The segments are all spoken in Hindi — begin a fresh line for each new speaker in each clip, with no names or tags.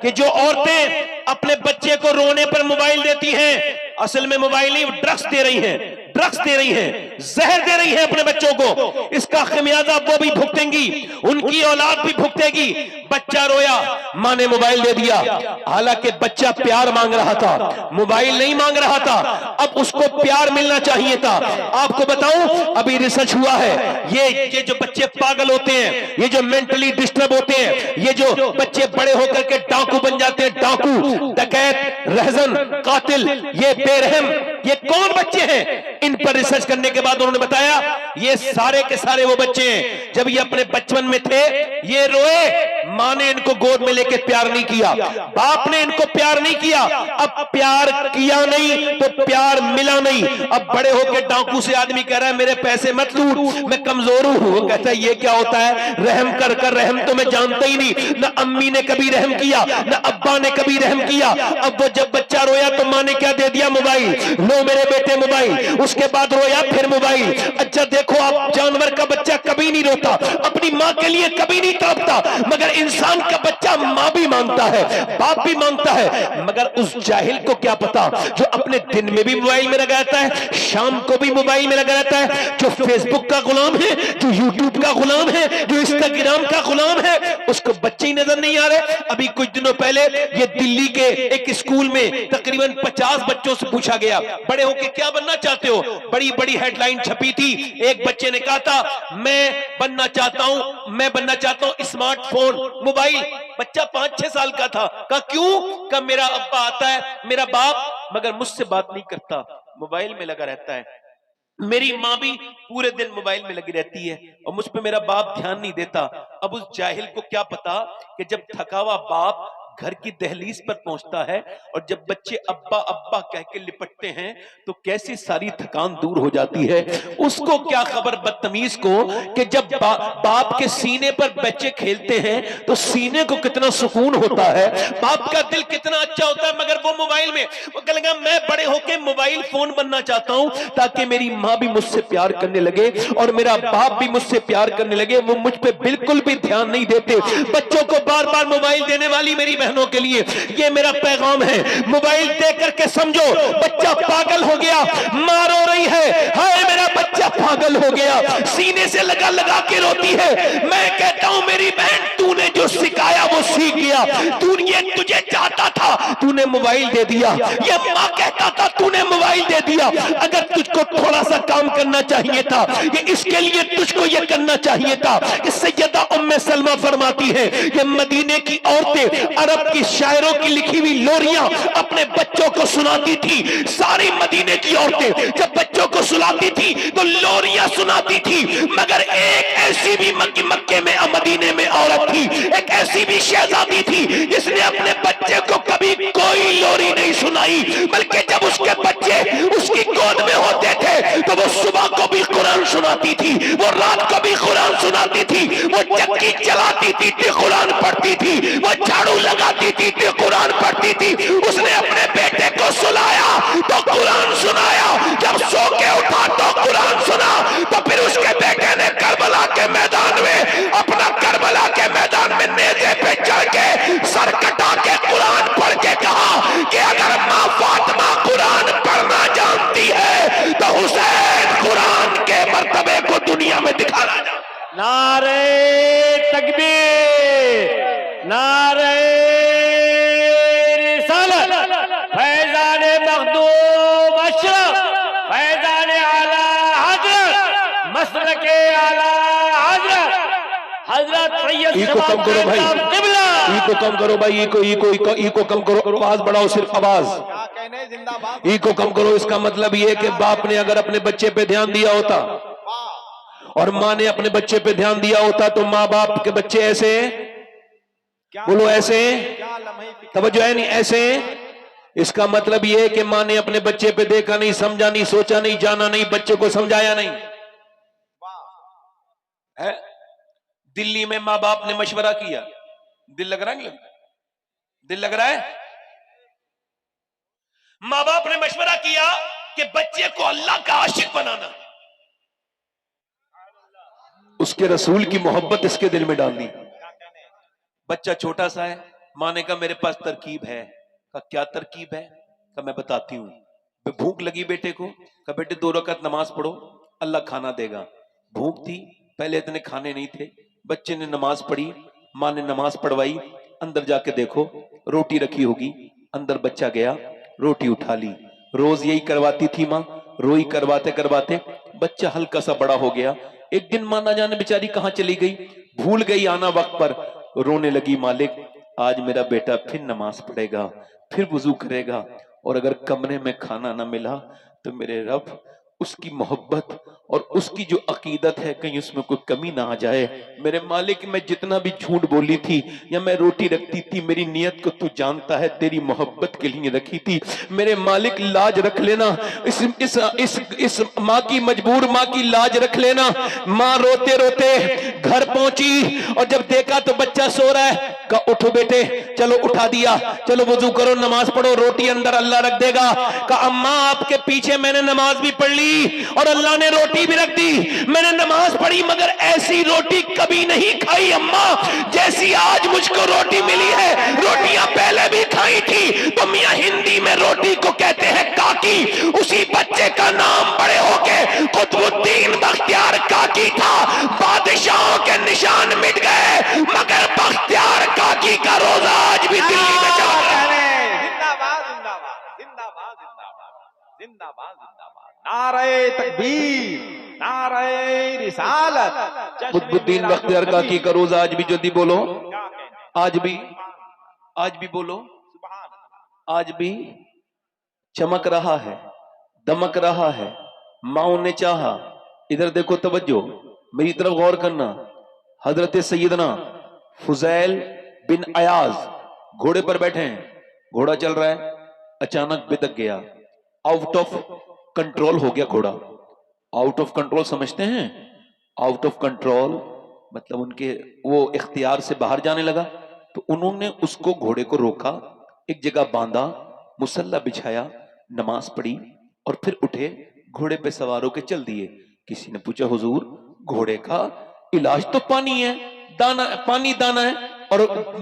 कि जो औरतें अपने बच्चे को रोने पर मोबाइल देती हैं, असल में मोबाइल नहीं, ड्रग्स दे रही हैं, ड्रग्स दे रही हैं, जहर दे रही हैं अपने बच्चों को। इसका खमियाजा वो भी भुगतेंगी, उनकी औलाद भी भुगतेगी। बच्चा रोया, मां ने मोबाइल दे दिया, हालांकि बच्चा प्यार मांग रहा था, मोबाइल नहीं मांग रहा था। अब उसको प्यार मिलना चाहिए था। आपको बताऊं, अभी रिसर्च हुआ है, ये जो बच्चे पागल होते हैं, ये जो मेंटली डिस्टर्ब होते हैं, ये जो बच्चे बड़े होकर के डाकू बन जाते हैं, डाकू, डकैत, रहजन, कातिल, ये बेरहम, ये कौन बच्चे हैं? इन पर रिसर्च करने के बाद उन्होंने बताया ये सारे के सारे वो बच्चे हैं जब ये अपने बचपन में थे, ये रोए, मां ने इनको गोद में लेके प्यार नहीं किया, बाप ने इनको प्यार नहीं किया। अब प्यार किया नहीं तो प्यार मिला नहीं। अब बड़े होकर डाकू से आदमी कह रहा है मेरे पैसे मत लूट, मैं कमजोर हूं। वो कहता है ये क्या होता है, रहम कर कर, रहम तो मैं जानता ही नहीं, ना अम्मी ने कभी रहम किया, ना अब्बा ने कभी रहम किया। अब वो जब बच्चा रोया तो मां ने क्या दे दिया, मोबाइल, लो मेरे बेटे मोबाइल। उसके बाद रोया फिर मोबाइल। अच्छा देखो, आप जानवर का बच्चा कभी नहीं रोता, अपनी मां के लिए कभी नहीं तड़पता, मगर इंसान का बच्चा मां भी मांगता है, बाप भी मांगता है। मगर उस जाहिल को क्या पता जो अपने दिन में भी मोबाइल में लगा रहता है, शाम को भी मोबाइल में लगा रहता है, जो फेसबुक का गुलाम है, जो यूट्यूब का गुलाम है, जो इंस्टाग्राम का गुलाम है, उसको बच्चे ही नजर नहीं आ रहे। अभी कुछ दिनों पहले ये दिल्ली के एक स्कूल में तकरीबन 50 बच्चों से पूछा गया बड़े होके क्या बनना चाहते हो, बड़ी बड़ी हेडलाइन छपी थी। एक बच्चे ने कहा था मैं बनना चाहता हूं स्मार्टफोन, मोबाइल। बच्चा 5-6 साल का था। कहा क्यों? कहा मेरा अब्बा आता है, मेरा बाप, मगर मुझसे बात नहीं करता, मोबाइल में लगा रहता है। मेरी माँ भी पूरे दिन मोबाइल में लगी रहती है और मुझ पे मेरा बाप ध्यान नहीं देता। अब उस जाहिल को क्या पता कि जब थका हुआ बाप घर की दहलीज पर पहुंचता है और जब बच्चे अब्बा अब्बा कह के लिपटते हैं तो कैसी सारी थकान दूर हो जाती है। उसको क्या खबर बदतमीज को कि जब बाप के सीने पर बच्चे खेलते हैं तो सीने को कितना सुकून होता है, बाप का दिल कितना अच्छा होता है। मगर वो मोबाइल में, वो कहेगा मैं बड़े होके मोबाइल फोन बनना चाहता हूं ताकि मेरी माँ भी मुझसे प्यार करने लगे और मेरा बाप भी मुझसे प्यार करने लगे। वो मुझ पे बिल्कुल भी ध्यान नहीं देते। बच्चों को बार बार मोबाइल देने वाली मेरी बहनों के लिए ये मेरा पैगाम है, मोबाइल दे करके समझो बच्चा पागल हो गया, माँ रो रही है, हाय मेरा बच्चा पागल हो गया, सीने से लगा लगा के रोती है। मैं कहता हूं मेरी बहन, तूने जो सिखाया वो सीख गया, तूने तुझे चाहता था तूने मोबाइल दे दिया, ये माँ कहता था तूने मोबाइल दे दिया। अगर तुझको थोड़ा सा काम करना चाहिए था, ये इसके लिए तुझको ये करना चाहिए था कि सैयदा उम्मे सलमा फरमाती है कि मदीने की औरतें अरब की शायरों की लिखी हुई लोरियां अपने बच्चों को सुनाती थी। सारी मदीने की औरतें जब बच्चों को सुनाती थी तो लोरियां सुनाती थी, मगर एक ऐसी भी मक्के में मदीने में औरत थी, एक ऐसी भी शहजादी थी जिसने अपने बच्चे को कभी कोई लोरी नहीं सुनाई, बल्कि जब उसके बच्चे उसकी गोद में होते थे तो वो सुबह को भी कुरान सुनाती थी, वो रात को भी कुरान सुनाती थी, वो चक्की चलाती थी तो कुरान पढ़ती थी, वो झाड़ू लगाती थी तो कुरान पढ़ती थी। उसने अपने बेटे को सुलाया तो कुरान सुनाया, जब सो के उठा तो कुरान सुना। तो फिर उसके बेटे ने करबला के मैदान में, अपना करबला के मैदान में नेज़े पे चढ़ के सर कटा के कुरान पढ़ के कहा कि अगर माँ फातिमा कुरान पढ़ना जानती है तो हुसैन कुरान के मर्तबे को दुनिया में दिखाना जानता।
नारे तकबीर, नारे रिसालत, फैजान मखदूम अशरफ, फैजान आला हजरत, मसलके आला हजरत, हजरत सैयद
इको कम करो भाई, इको कम करो भाई, इको कम करो, आवाज बढ़ाओ, सिर्फ आवाज, इको कम करो। इसका मतलब ये कि बाप ने अगर अपने बच्चे पे ध्यान दिया होता और माँ ने अपने बच्चे पे ध्यान दिया होता तो माँ बाप के बच्चे ऐसे, बोलो ऐसे, तवज्जो है नहीं, ऐसे। इसका मतलब यह है कि माँ ने अपने बच्चे पे देखा नहीं, समझा नहीं, सोचा नहीं, जाना नहीं, बच्चे को समझाया नहीं है। दिल्ली में माँ बाप ने मशवरा किया, दिल लग रहा है, दिल लग रहा है, माँ बाप ने मशवरा किया कि बच्चे को अल्लाह का आशिक बनाना, उसके रसूल की मोहब्बत इसके दिल में डाल दी। बच्चा छोटा सा है, माँ ने कहा मेरे पास तरकीब है। कहा क्या तरकीब है? कहा मैं बताती हूँ। भूख लगी बेटे को, कहा बेटे 2 रकात नमाज पढ़ो, अल्लाह खाना देगा। भूख थी, पहले इतने खाने नहीं थे। बच्चे ने नमाज पढ़ी, माँ ने नमाज पढ़वाई। अंदर जाके देखो रोटी रखी होगी, अंदर बच्चा गया, रोटी उठा ली। रोज यही करवाती थी माँ, रोई करवाते करवाते बच्चा हल्का सा बड़ा हो गया। एक दिन माँ ना जाने बेचारी कहाँ चली गई, भूल गई आना वक्त पर। रोने लगी, मालिक आज मेरा बेटा फिर नमाज पढ़ेगा, फिर वुजू करेगा, और अगर कमरे में खाना ना मिला तो मेरे रब उसकी मोहब्बत और उसकी जो अकीदत है कहीं उसमें कोई कमी ना आ जाए। मेरे मालिक मैं जितना भी झूठ बोली थी या मैं रोटी रखती थी, मेरी नियत को तू जानता है, तेरी मोहब्बत के लिए रखी थी। मेरे मालिक लाज रख लेना, इस माँ की, मजबूर माँ की लाज रख लेना। माँ रोते रोते घर पहुंची और जब देखा तो बच्चा सो रहा है, कहा उठो बेटे, चलो उठा दिया, चलो वुजू करो, नमाज पढ़ो, रोटी अंदर अल्लाह रख देगा। कहा अम्मा आपके पीछे मैंने नमाज भी पढ़ ली और अल्लाह ने रोटी भी रख दी। मैंने नमाज पढ़ी मगर ऐसी रोटी कभी नहीं खाई अम्मा जैसी आज मुझको रोटी मिली है। रोटियां पहले भी खाई थी। तो मियां हिंदी में रोटी को कहते हैं काकी। उसी बच्चे का नाम बड़े होके कुतुबुद्दीन बख्तियार काकी था। बादशाहों के निशान मिट गए मगर बख्तियार काकी का रोजा आज भी दिल्ली में चल रहा है।
जिंदाबाद जिंदाबाद जिंदाबाद जिंदाबाद जिंदाबाद जिंदाबाद। नारे तकबीर, नारे रिसालत।
कुतुबुद्दीन बख्तियार काकी का रोजा आज भी जल्दी बोलो, आज भी बोलो, आज भी चमक रहा है, दमक रहा है। माओ ने चाहा, इधर देखो तवज्जो, मेरी तरफ गौर करना। हजरत सैयदना फुजैल बिन अयाज घोड़े पर बैठे हैं, घोड़ा चल रहा है, अचानक बिदक गया, आउट ऑफ कंट्रोल हो गया घोड़ा। आउट ऑफ कंट्रोल समझते हैं? आउट ऑफ कंट्रोल मतलब उनके वो इख्तियार से बाहर जाने लगा। तो उन्होंने उसको, घोड़े को रोका, एक जगह बांधा, मुसल्ला बिछाया, नमाज पढ़ी और फिर उठे, घोड़े पे सवार होकर चल दिए। किसी ने पूछा हुजूर घोड़े का इलाज तो पानी है, दाना, पानी दाना है, और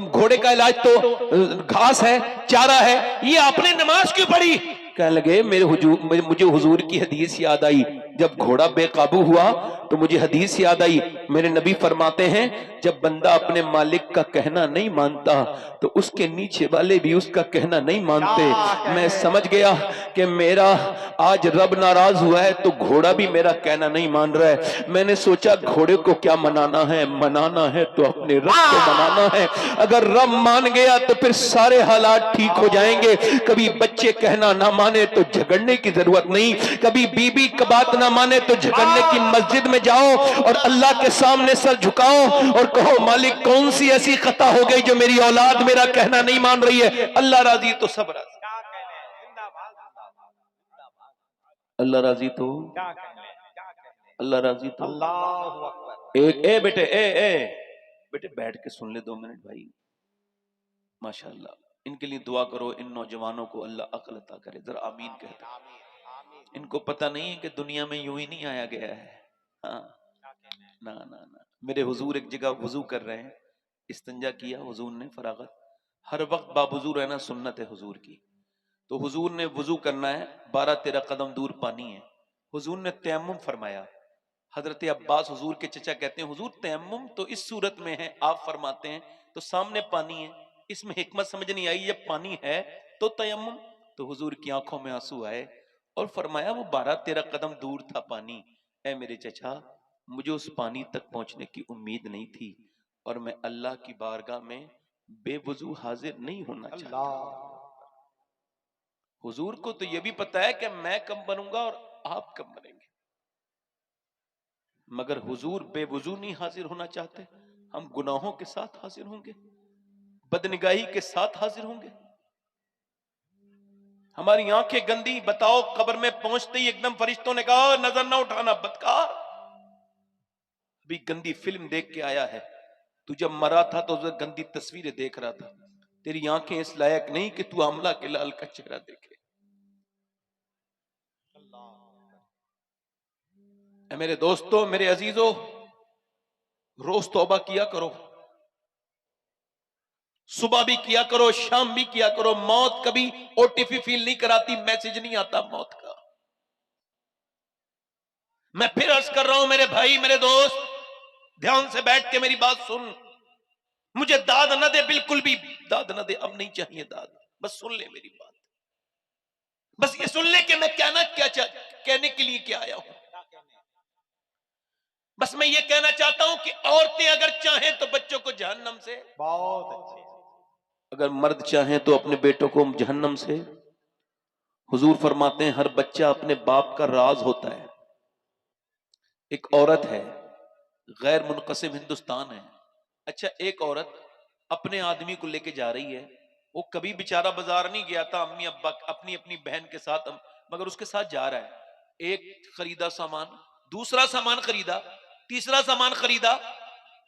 घोड़े का इलाज तो घास है, चारा है, ये आपने नमाज क्यों पढ़ी? कहने लगे मुझे हुजूर की हदीस याद आई। जब घोड़ा बेकाबू हुआ तो मुझे हदीस याद आई। मेरे नबी फरमाते हैं जब बंदा अपने मालिक का कहना नहीं मानता तो उसके नीचे वाले भी उसका कहना नहीं मानते। मैं समझ गया कि मेरा आज रब नाराज हुआ है तो घोड़ा भी मेरा कहना नहीं मान रहा है। मैंने सोचा घोड़े को क्या मनाना है, मनाना है तो अपने रब को मनाना है। अगर रब मान गया तो फिर सारे हालात ठीक हो जाएंगे। कभी बच्चे कहना ना माने तो झगड़ने की जरूरत नहीं, कभी बीबी का बात ना माने तो झगड़ने की, मस्जिद में जाओ और अल्लाह के सामने सर झुकाओ और कहो मालिक कौन सी ऐसी खता हो गई जो मेरी औलाद मेरा कहना नहीं मान रही है। अल्लाह राजी तो सब राजी, अल्लाह राजी तो, अल्लाह राजी तो।
अल्लाहु अकबर।
एक ए बेटे, बेटे बैठ के सुन ले 2 मिनट भाई। माशाअल्लाह, इनके लिए दुआ करो, इन नौजवानों को अल्लाह अक्ल अता करे, जरा आमीन कहते। इनको पता नहीं है कि दुनिया में यूं ही नहीं आया गया है। हाँ, ना ना ना। मेरे हुजूर एक जगह वुजू कर रहे हैं, इस्तिंजा किया हुजूर ने, फरागत, हर वक्त बावुजू रहना सुन्नत है हुजूर की। तो हुजूर ने वुजू करना है, 12-13 कदम दूर पानी है। हुजूर ने तयम्मुम फरमाया। हजरत अब्बास हुजूर के चचा कहते हैं हुजूर तयम्मुम तो इस सूरत में है, आप फरमाते हैं तो सामने पानी है, इसमें हिकमत समझ नहीं आई, जब पानी है तो तयम्मुम। तो हुजूर की आंखों में आंसू आए और फरमाया वो 12-13 कदम दूर था पानी। ऐ मेरे चचा, मुझे उस पानी तक पहुंचने की उम्मीद नहीं थी और मैं अल्लाह की बारगाह में बेवुजू हाजिर नहीं होना चाहता। हुजूर को तो यह भी पता है कि मैं कब बनूंगा और आप कब बनेंगे, मगर हुजूर बेवुजू नहीं हाजिर होना चाहते। हम गुनाहों के साथ हाजिर होंगे, बदनिगाही के साथ हाजिर होंगे, हमारी आंखें गंदी। बताओ कब्र में पहुंचते ही एकदम फरिश्तों ने कहा नजर ना उठाना बदकार, अभी गंदी फिल्म देख के आया है, तू जब मरा था तो गंदी तस्वीरें देख रहा था, तेरी आंखें इस लायक नहीं कि तू आमला के लाल का चेहरा देखे। मेरे दोस्तों, मेरे अजीजों, रोज तौबा किया करो, सुबह भी किया करो, शाम भी किया करो। मौत कभी ओटीपी फील नहीं कराती, मैसेज नहीं आता मौत का। मैं फिर अर्ज कर रहा हूं मेरे भाई, मेरे दोस्त, ध्यान से बैठ के मेरी बात सुन। मुझे दाद न दे, बिल्कुल भी दाद न दे, अब नहीं चाहिए दाद। बस सुन ले मेरी बात, बस ये सुन ले कि मैं कहने के लिए क्या आया हूं। बस मैं ये कहना चाहता हूं कि औरतें अगर चाहें तो बच्चों को जहन्नम से,
बहुत अच्छे।
अगर मर्द चाहें तो अपने बेटों को जहन्नम से। हुजूर फरमाते हैं हर बच्चा अपने बाप का राज होता है। एक औरत है, गैर मुनक़सिम हिंदुस्तान है। अच्छा, एक औरत अपने आदमी को लेके जा रही है। वो कभी बेचारा बाजार नहीं गया था अम्मी अब्बा अपनी अपनी बहन के साथ, मगर उसके साथ जा रहा है। एक खरीदा सामान, दूसरा सामान खरीदा, तीसरा सामान खरीदा,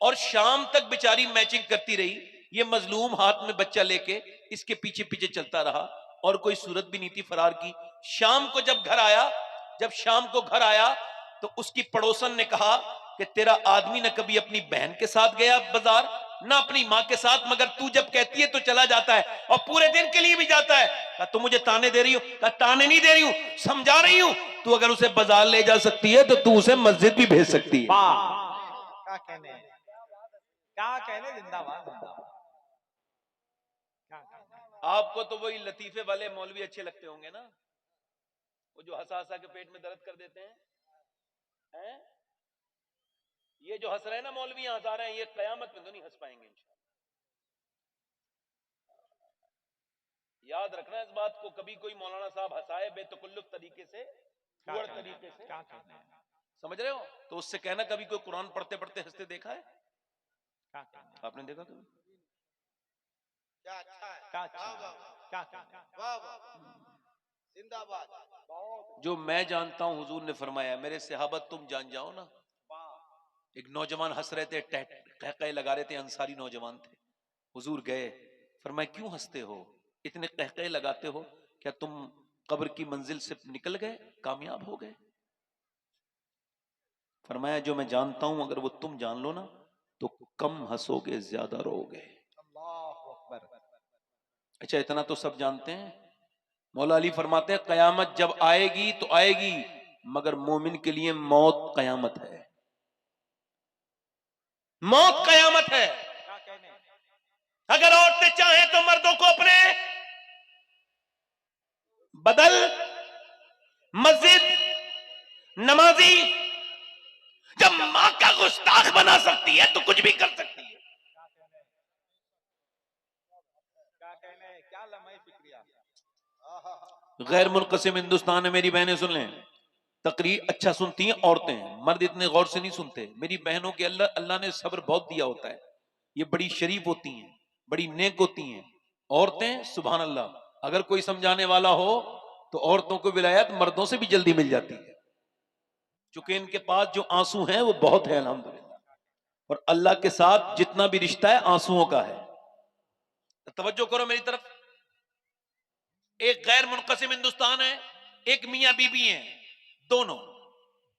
और शाम तक बेचारी मैचिंग करती रही। ये मजलूम हाथ में बच्चा लेके इसके पीछे पीछे चलता रहा, और कोई सूरत भी नहीं थी फरार की। शाम को जब शाम को घर आया तो उसकी पड़ोसन ने कहा कि तेरा आदमी न कभी अपनी बहन के साथ गया बाजार, ना अपनी मां के साथ, मगर तू जब कहती है तो चला जाता है, और पूरे दिन के लिए भी जाता है। कहा तू मुझे ताने दे रही हो? कहा ताने नहीं दे रही हूं, समझा रही हूं। तू अगर उसे बाजार ले जा सकती है तो तू उसे मस्जिद भी भेज सकती है।
क्या कहने, क्या कहने, जिंदाबाद जिंदाबाद।
आपको तो वही लतीफे वाले मौलवी अच्छे लगते होंगे ना, वो जो हंसा हंसा के पेट में दर्द कर देते हैं? ये जो हंस रहे हैं ना मौलवी, हंसा रहे हैं, ये कयामत में तो नहीं हंस पाएंगे इंशाअल्लाह। याद रखना इस बात को, कभी कोई मौलाना साहब हंसाए बेतकल्लुफ तरीके से, फुअर तरीके से,
क्या कहने,
समझ रहे हो, तो उससे कहना कभी कोई कुरान पढ़ते पढ़ते हंसते देखा है?
क्या कहने,
आपने देखा कभी?
क्या अच्छा है, क्या अच्छा है, क्या कहने, वाह वाह, जिंदाबाद।
जो मैं जानता हूं हुजूर ने फरमाया, मेरे सहाबत तुम जान जाओ ना। एक नौजवान हंस रहे थे, कहकहे लगा रहे थे, अंसारी नौजवान थे। हुजूर गए, फरमाया क्यों हंसते हो, इतने कहकहे लगाते हो, क्या तुम कब्र की मंजिल से निकल गए, कामयाब हो गए? फरमाया जो मैं जानता हूं अगर वो तुम जान लो ना तो कम हंसोगे, ज्यादा रोगे।
अल्लाहु अकबर।
अच्छा, इतना तो सब जानते हैं। मौला अली फरमाते हैं कयामत जब आएगी तो आएगी, मगर मोमिन के लिए मौत कयामत है। मौत कयामत है।
क्या कहने,
अगर औरतें चाहें तो मर्दों को अपने बदल, मस्जिद, नमाजी, जब मां का गुस्ताख बना सकती है तो कुछ भी कर सकती है।
क्या कहने, क्या लम्हे फिक्रिया।
गैर मुनक़सिम हिंदुस्तान है, मेरी बहनें सुन लें, तकरीर अच्छा सुनती हैं औरतें, मर्द इतने गौर से नहीं सुनते। मेरी बहनों के अल्लाह ने सब्र बहुत दिया होता है, ये बड़ी शरीफ होती हैं, बड़ी नेक होती हैं औरतें, सुभान अल्लाह। अगर कोई समझाने वाला हो तो औरतों को विलायत मर्दों से भी जल्दी मिल जाती है, क्योंकि इनके पास जो आंसू हैं वो बहुत है अल्हम्दुलिल्लाह, और अल्लाह के साथ जितना भी रिश्ता है आंसुओं का है। तवज्जो करो मेरी तरफ। एक गैर मुनक़सिम हिंदुस्तान है, एक मियां बीबी हैं दोनों,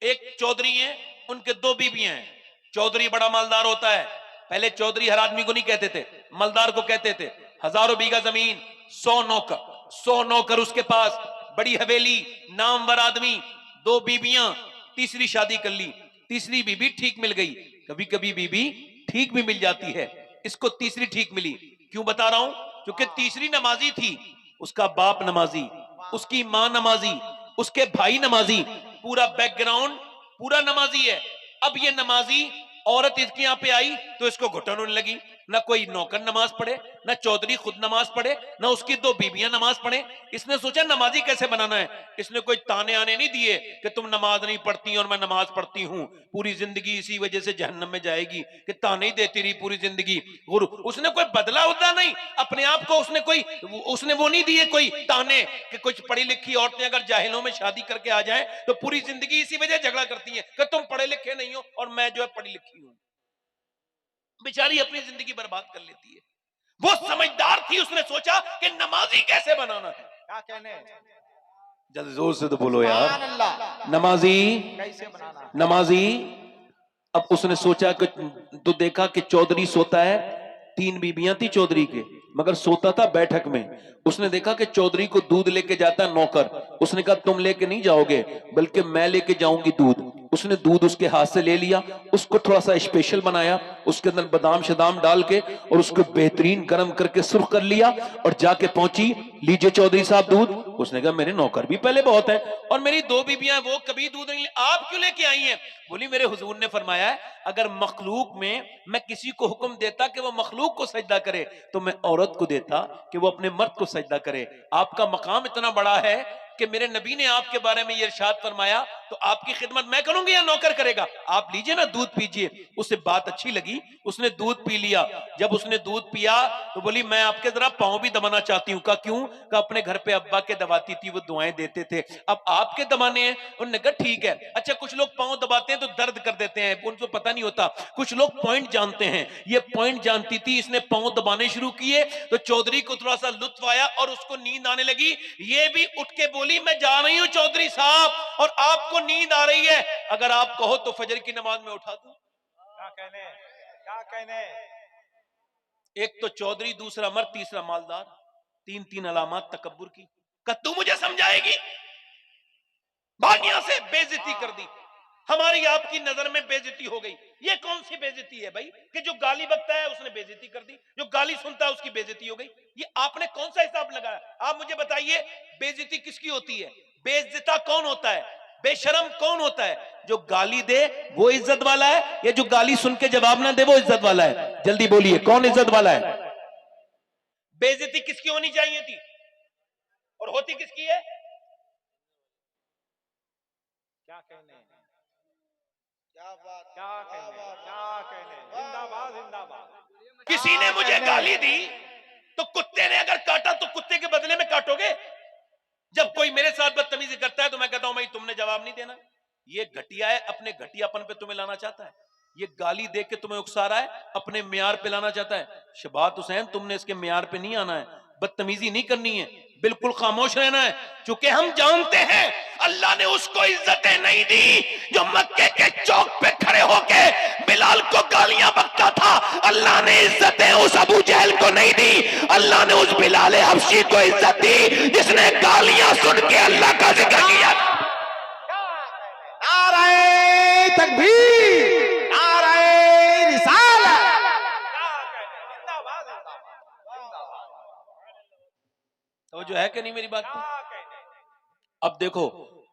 एक चौधरी हैं, उनके दो बीबियां हैं। चौधरी बड़ा मालदार होता है, पहले चौधरी हर आदमी को नहीं कहते थे, मालदार को कहते थे। हजारों बीघा जमीन, 100 नौकर उसके पास, बड़ी हवेली, नामवर आदमी, दो बीबियां, तीसरी शादी कर ली। तीसरी बीबी ठीक मिल गई, कभी कभी बीबी ठीक भी मिल जाती है, इसको तीसरी ठीक मिली। क्यों बता रहा हूं? क्योंकि तीसरी नमाजी थी, उसका बाप नमाजी, उसकी मां नमाजी, उसके भाई नमाजी, पूरा बैकग्राउंड पूरा नमाजी है। अब ये नमाजी औरत इसके यहां पे आई तो इसको घुटन होने लगी। ना कोई नौकर नमाज पढ़े, ना चौधरी खुद नमाज पढ़े, ना उसकी दो बीबियां नमाज पढ़े। इसने सोचा नमाजी कैसे बनाना है। इसने कोई ताने आने नहीं दिए कि तुम नमाज नहीं पढ़ती और मैं नमाज पढ़ती हूं, पूरी जिंदगी इसी वजह से जहन्नम में जाएगी, कि ताने ही देती रही पूरी जिंदगी। गुरु उसने कोई बदला उदला नहीं अपने आप को, उसने वो नहीं दिए कोई ताने कि कुछ पढ़ी लिखी औरतें अगर जाहिलों में शादी करके आ जाएं तो पूरी जिंदगी इसी वजह झगड़ा करती हैं कि तुम पढ़े लिखे नहीं हो और मैं जो है पढ़ी लिखी हूं। बेचारी अपनी जिंदगी बर्बाद कर लेती है। वो समझदार थी, उसने सोचा कि नमाजी कैसे बनाना है।
क्या कहने,
जल्दी जोर से तो बोलो यार,
सुभान अल्लाह,
नमाजी
कैसे बनाना,
नमाजी। अब उसने सोचा कि तो देखा कि चौधरी सोता है, 3 बीबियां थी चौधरी के, मगर सोता था बैठक में। उसने देखा कि चौधरी को दूध लेके जाता है नौकर। उसने कहा तुम लेके नहीं जाओगे बल्कि मैं लेके जाऊंगी दूध। उसने दूध उसके हाथ से ले लिया, उसको थोड़ा सा स्पेशल बनाया, उसके अंदर बादाम शदाम डाल के और उसको बेहतरीन गर्म करके सुर्ख कर लिया और जाके पहुंची, लीजिए चौधरी साहब दूध। उसने कहा मेरे नौकर भी पहले बहुत है और मेरी 2 बीबियां वो कभी दूध नहीं, आप क्यों लेके आई हैं? बोली मेरे हुजूर ने फरमाया है अगर मखलूक में मैं किसी को हुक्म देता कि वो मखलूक को सजदा करे तो मैं औरत को देता कि वो अपने मर्द को सजदा करे। आपका मकाम इतना बड़ा है कि मेरे नबी ने आपके बारे में ये इरशाद फरमाया, तो आपकी खिदमत मैं करूंगी या नौकर करेगा? आप लीजिए ना दूध पीजिए। उसे बात अच्छी लगी, उसने दूध पी लिया। जब उसने दूध पिया तो बोली मैं आपके जरा पांव भी दबाना चाहती हूँ। कहा क्यों? कहा अपने घर पे अब्बा के दबाती थी, वो दुआएं देते थे, अब आपके दबाने हैं। उन्होंने कहा ठीक है। अच्छा कुछ लोग पांव दबाते हैं तो दर्द कर देते हैं, उनको पता नहीं होता, कुछ लोग पॉइंट जानते हैं। ये पॉइंट जानती थी, इसने पांव दबाने शुरू किए तो चौधरी को थोड़ा सा लुत्फ आया और उसको नींद आने लगी। ये भी उठ के बोली मैं जा रही हूं चौधरी साहब और आपको नींद आ रही है, अगर आप कहो तो फजर की नमाज में उठा दूं।
क्या कहने, क्या कहने।
एक तो चौधरी, दूसरा मर्द, तीसरा मालदार, 3 अलामत तकब्बुर की। का तू मुझे समझाएगी? भाग यहां से, बेइज्जती कर दी। हमारी आपकी नजर में बेइज्जती हो गई। ये कौन सी बेइज्जती है भाई कि जो गाली बकता है उसने बेइज्जती कर दी, जो गाली सुनता है उसकी बेइज्जती हो गई? ये आपने कौन सा हिसाब लगाया? आप मुझे बताइए बेइज्जती किसकी होती है? बेइज्जता कौन होता है? बेशरम कौन होता है? जो गाली दे वो इज्जत वाला है या जो गाली सुन के जवाब ना दे वो इज्जत वाला है? जल्दी बोलिए कौन इज्जत वाला है? बेइज्जती किसकी होनी चाहिए थी और होती किसकी है?
क्या कहने, क्या बात, क्या कहने, क्या कहने। जिंदाबाद जिंदाबाद।
किसी ने मुझे गाली दी तो कुत्ते ने अगर काटा तो कुत्ते के बदले में काटोगे? जब कोई मेरे साथ बदतमीजी करता है तो मैं कहता हूं भाई तुमने जवाब नहीं देना। ये घटिया है, अपने घटियापन पे तुम्हें लाना चाहता है। ये गाली दे के तुम्हें उकसा रहा है, अपने मियार पे लाना चाहता है। शबात हुसैन तुमने इसके मियार पे नहीं आना है, बदतमीजी नहीं करनी है, बिल्कुल खामोश रहना है। चूंकि हम जानते हैं अल्लाह ने उसको इज्जतें नहीं दी जो मक्के के चौक पे खड़े होके बिलाल को गालियां बकता था। अल्लाह ने इज्जतें उस अबू जहल को नहीं दी, अल्लाह ने उस बिलाल हबशी को इज्जत दी जिसने गालियां सुन के अल्लाह का जिक्र किया।
नारे तकबीर, नारे रिसालत।
तो जो है कि नहीं मेरी बात को? अब देखो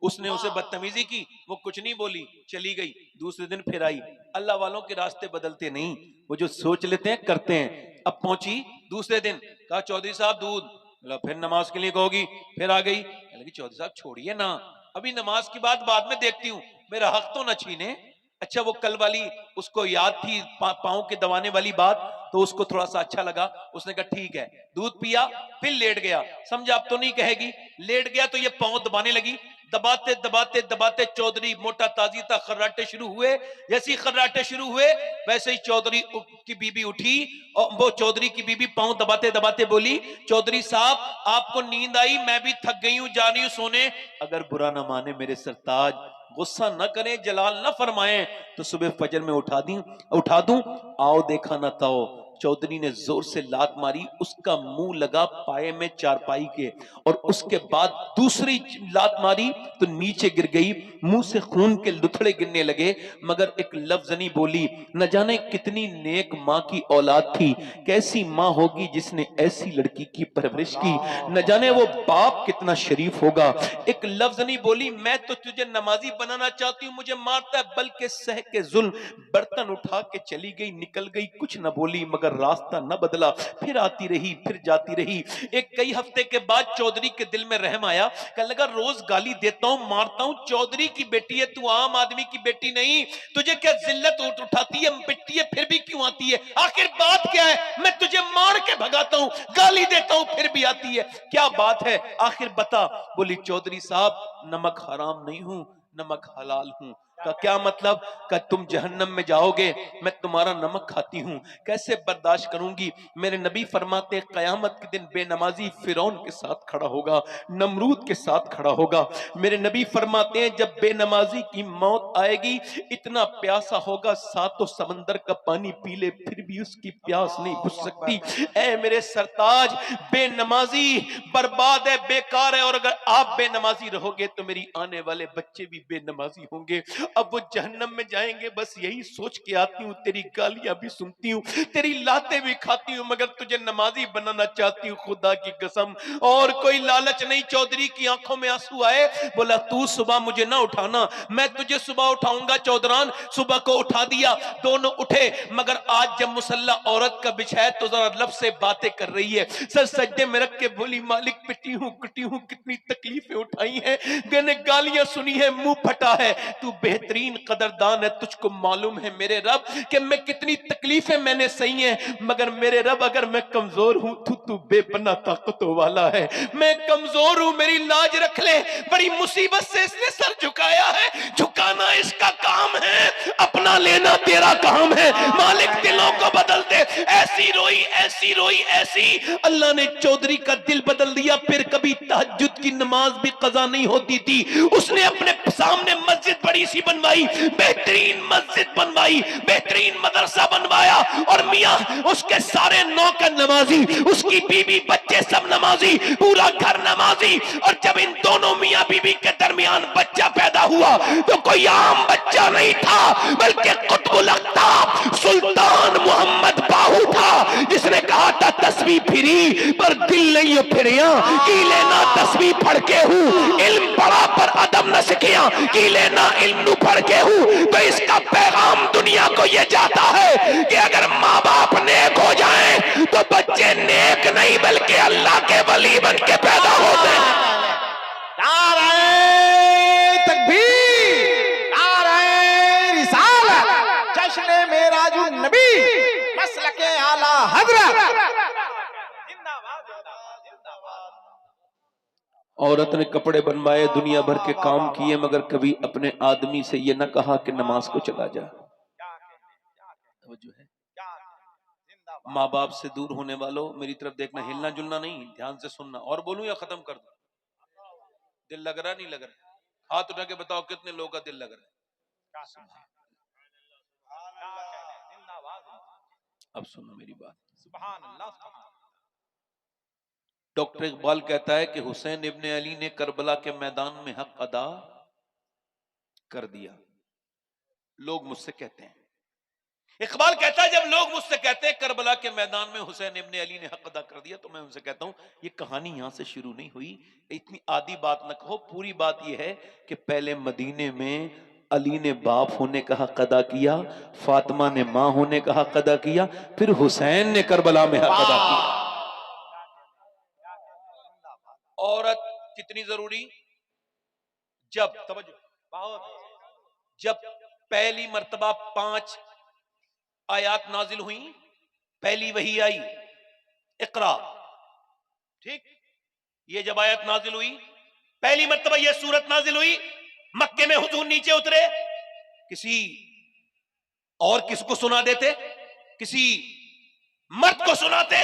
उसने उसे बदतमीजी की, वो कुछ नहीं बोली, चली गई। दूसरे दिन फिर आई। अल्लाह वालों के रास्ते बदलते नहीं, वो जो सोच लेते हैं करते हैं। अब पहुंची दूसरे दिन, कहा चौधरी साहब दूध। बोला फिर नमाज के लिए कहोगी? फिर आ गई, लगी चौधरी साहब छोड़िए ना, अभी नमाज की बात बाद में देखती हूँ, मेरा हक तो न छीने। अच्छा वो कल वाली उसको याद थी पांव के दबाने वाली बात, तो उसको थोड़ा सा अच्छा लगा। उसने कहा ठीक है, दूध पिया, फिर लेट गया। समझा अब तो नहीं कहेगी। लेट गया तो ये पांव दबाने लगी। दबाते दबाते दबाते चौधरी मोटा ताजी था, खर्राटे शुरू हुए। जैसे ही खर्राटे शुरू हुए वैसे ही चौधरी की बीबी उठी और वो चौधरी की बीबी पांव दबाते दबाते बोली चौधरी साहब आपको नींद आई, मैं भी थक गई हूं, जा रही हूं सोने। अगर बुरा ना माने मेरे सरताज, गुस्सा न करें, जलाल न फरमाएं तो सुबह फजर में उठा दूं। आओ देखा न ताओ। चौधरी ने जोर से लात मारी, उसका मुंह लगा पाए में चारपाई के, और उसके बाद दूसरी लात मारी तो नीचे गिर गई। मुंह से खून के लुथड़े गिरने लगे, मगर एक लफ्ज नहीं बोली। न जाने कितनी नेक माँ की औलाद थी, कैसी माँ होगी जिसने ऐसी लड़की की परवरिश की। न जाने वो बाप कितना शरीफ होगा। एक लफ्ज नहीं बोली। मैं तो तुझे नमाजी बनाना चाहती हूँ, मुझे मारता है, बल्कि सह के जुल्म बर्तन उठा के चली गई, निकल गई, कुछ न बोली, मगर रास्ता न बदला। फिर आती रही, फिर जाती रही। एक कई हफ्ते के बाद चौधरी के दिल में रहम आया। कहने लगा रोज गाली देता हूं, मारता हूं, चौधरी की बेटी है, तू आम आदमी की बेटी नहीं, तुझे क्या जिल्लत उठाती है, पिटती है, फिर भी क्यों आती है? आखिर बात क्या है? मैं तुझे मार के भगाता हूं, गाली देता हूं, फिर भी आती है, क्या बात है? आखिर बता। बोली चौधरी साहब नमक हराम नहीं हूं, नमक हलाल हूं। का क्या मतलब? का तुम जहन्नम में जाओगे, मैं तुम्हारा नमक खाती हूं, कैसे बर्दाश्त करूंगी। मेरे नबी फरमाते कयामत के दिन बेनमाजी फिरौन के साथ खड़ा होगा, नमरूद के साथ खड़ा होगा। मेरे नबी फरमाते हैं जब बेनमाजी की मौत आएगी, इतना प्यासा होगा सातों समंदर का पानी पी ले फिर भी उसकी प्यास नहीं बुझ सकती। ऐ मेरे सरताज, बेनमाजी बर्बाद है, बेकार है, और अगर आप बेनमाजी रहोगे तो मेरी आने वाले बच्चे भी बेनमाजी होंगे। अब वो जहन्नम में जाएंगे, बस यही सोच के आती हूँ, तेरी गालियां भी सुनती हूँ, तेरी लातें भी खाती हूँ, मगर तुझे नमाजी बनाना चाहती हूँ खुदा की कसम। और कोई लालच नहीं। चौधरी की आंखों में आंसू आए, बोला तू सुबह मुझे ना उठाना, मैं तुझे सुबह उठाऊंगा। चौधरान सुबह को उठा दिया, दोनों उठे, मगर आज जब मुसल्ला औरत का बिछाया तो जरा लब से बातें कर रही है, सर सज्जे में रख के बोली मालिक पिटी हूँ कितनी तकलीफें उठाई हैं, मैंने गालियां सुनी है, मुंह फटा है, तू बेहतरीन कदरदान है, तुझको मालूम है मेरे रब कि मैं कितनी तकलीफें मैंने सही हैं, मगर मेरे रब अगर मैं कमजोर हूं तो तू बेपना ताकतों वाला है। मैं कमजोर हूं, मेरी लाज रख ले, बड़ी मुसीबत से इसने सर झुकाया है, झुकाना इसका काम है, अपना लेना तेरा काम है। मालिक दिलों को बदल दे। ऐसी रोई ऐसी, अल्लाह ने चौधरी का दिल बदल दिया। फिर कभी तहज्जुद की नमाज भी कज़ा नहीं होती थी, उसने अपने सामने मस्जिद बड़ी सी बनवाई, बेहतरीन मस्जिद बनवाई, बेहतरीन मदरसा बनवाया, और मियां उसके सारे नौकर नमाजी, उसकी बीवी बच्चे सब नमाजी, पूरा घर नमाजी। और जब इन दोनों मियां बीवी के दरमियान बच्चा पैदा हुआ तो कोई आम बच्चा नहीं था, बल्कि कुतुबुल अख्ताब सुल्तान मोहम्मद बाहू था, जिसने कहा था तस्वीर फिरी पर दिल नहीं फिरिया, की लेना तस्वीर पढ़ के हूं, इल्म पढ़ा पर अदब न सीखिया, की लेना इल्म पढ़ के हूं। तो इसका पैगाम दुनिया को यह जाता है कि अगर माँ बाप नेक हो जाएं तो बच्चे नेक नहीं बल्कि अल्लाह के वली बन के पैदा होते हैं।
नारे तकबीर, नारे रिसालत, जश्न मेराजुन नबी, मसलके आला हजरत।
औरत ने कपड़े बनवाए, दुनिया भर के काम किए, मगर कभी अपने आदमी से यह न कहा कि नमाज को चला जा। जो है माँ बाप से दूर होने वालों, मेरी तरफ देखना, हिलना जुलना नहीं, ध्यान से सुनना। और बोलूं या खत्म कर दूं? दिल लग रहा नहीं लग रहा? हाथ उठा के बताओ कितने लोगों का दिल लग रहा है। अब सुनो मेरी बात। डॉक्टर इकबाल कहता है कि हुसैन इब्ने अली ने करबला के मैदान में हक अदा कर दिया। लोग मुझसे कहते हैं, इकबाल कहता है जब लोग मुझसे कहते हैं करबला के मैदान में हुसैन इब्ने अली ने हक अदा कर दिया, तो मैं उनसे कहता हूं ये कहानी यहां से शुरू नहीं हुई, इतनी आधी बात न कहो। पूरी बात यह है कि पहले मदीने में अली ने बाप होने का हक अदा किया, फातिमा ने मां होने का हक अदा किया, फिर हुसैन ने करबला में हक अदा किया। औरत कितनी जरूरी? जब पहली मर्तबा 5 आयात नाजिल हुई, पहली वही आई इकरा, ठीक, ये जब आयत नाजिल हुई, पहली मर्तबा ये सूरत नाजिल हुई, मक्के में हुजूर नीचे उतरे, किसी और किसको सुना देते, किसी मर्द को सुनाते,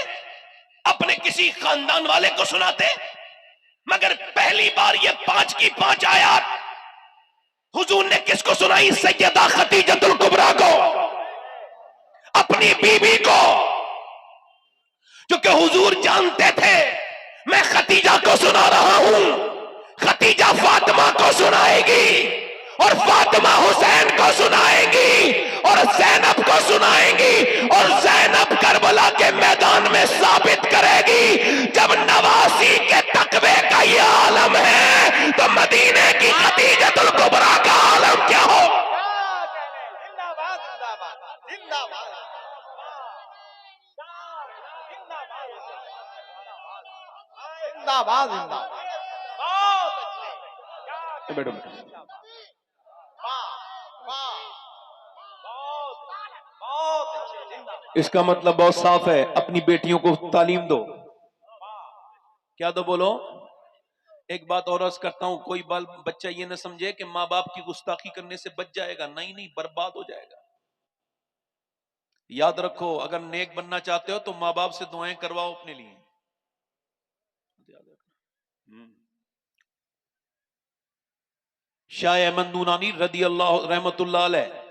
अपने किसी खानदान वाले को सुनाते, मगर पहली बार ये 5 की 5 आयत हुजूर ने किसको सुनाई? सैयदा खदीजतुल कुबरा को, अपनी बीबी को, क्योंकि हुजूर जानते थे मैं खदीजा को सुना रहा हूं, खदीजा फातिमा को सुनाएगी, और फातिमा हुसैन को सुनाएंगी, और ज़ैनब को सुनाएंगी, और ज़ैनब करबला के मैदान में साबित करेगी जब नवासी के तकवे का ये आलम है तो मदीने की खदीजतुल कुबरा का आलम क्या हो।
जिंदाबाद जिंदाबाद जिंदाबाद जिंदाबाद जिंदाबाद।
बैठो। इसका मतलब बहुत साफ है, अपनी बेटियों को तालीम दो। क्या दो? बोलो। एक बात और अर्ज करता हूं, कोई बाल बच्चा ये ना समझे कि माँ बाप की गुस्ताखी करने से बच जाएगा, नहीं नहीं, बर्बाद हो जाएगा। याद रखो, अगर नेक बनना चाहते हो तो माँ बाप से दुआएं करवाओ अपने लिए। याद रखना। शाह अहमद नूरानी रदी अल्लाह रहमतुल्लाह अलैह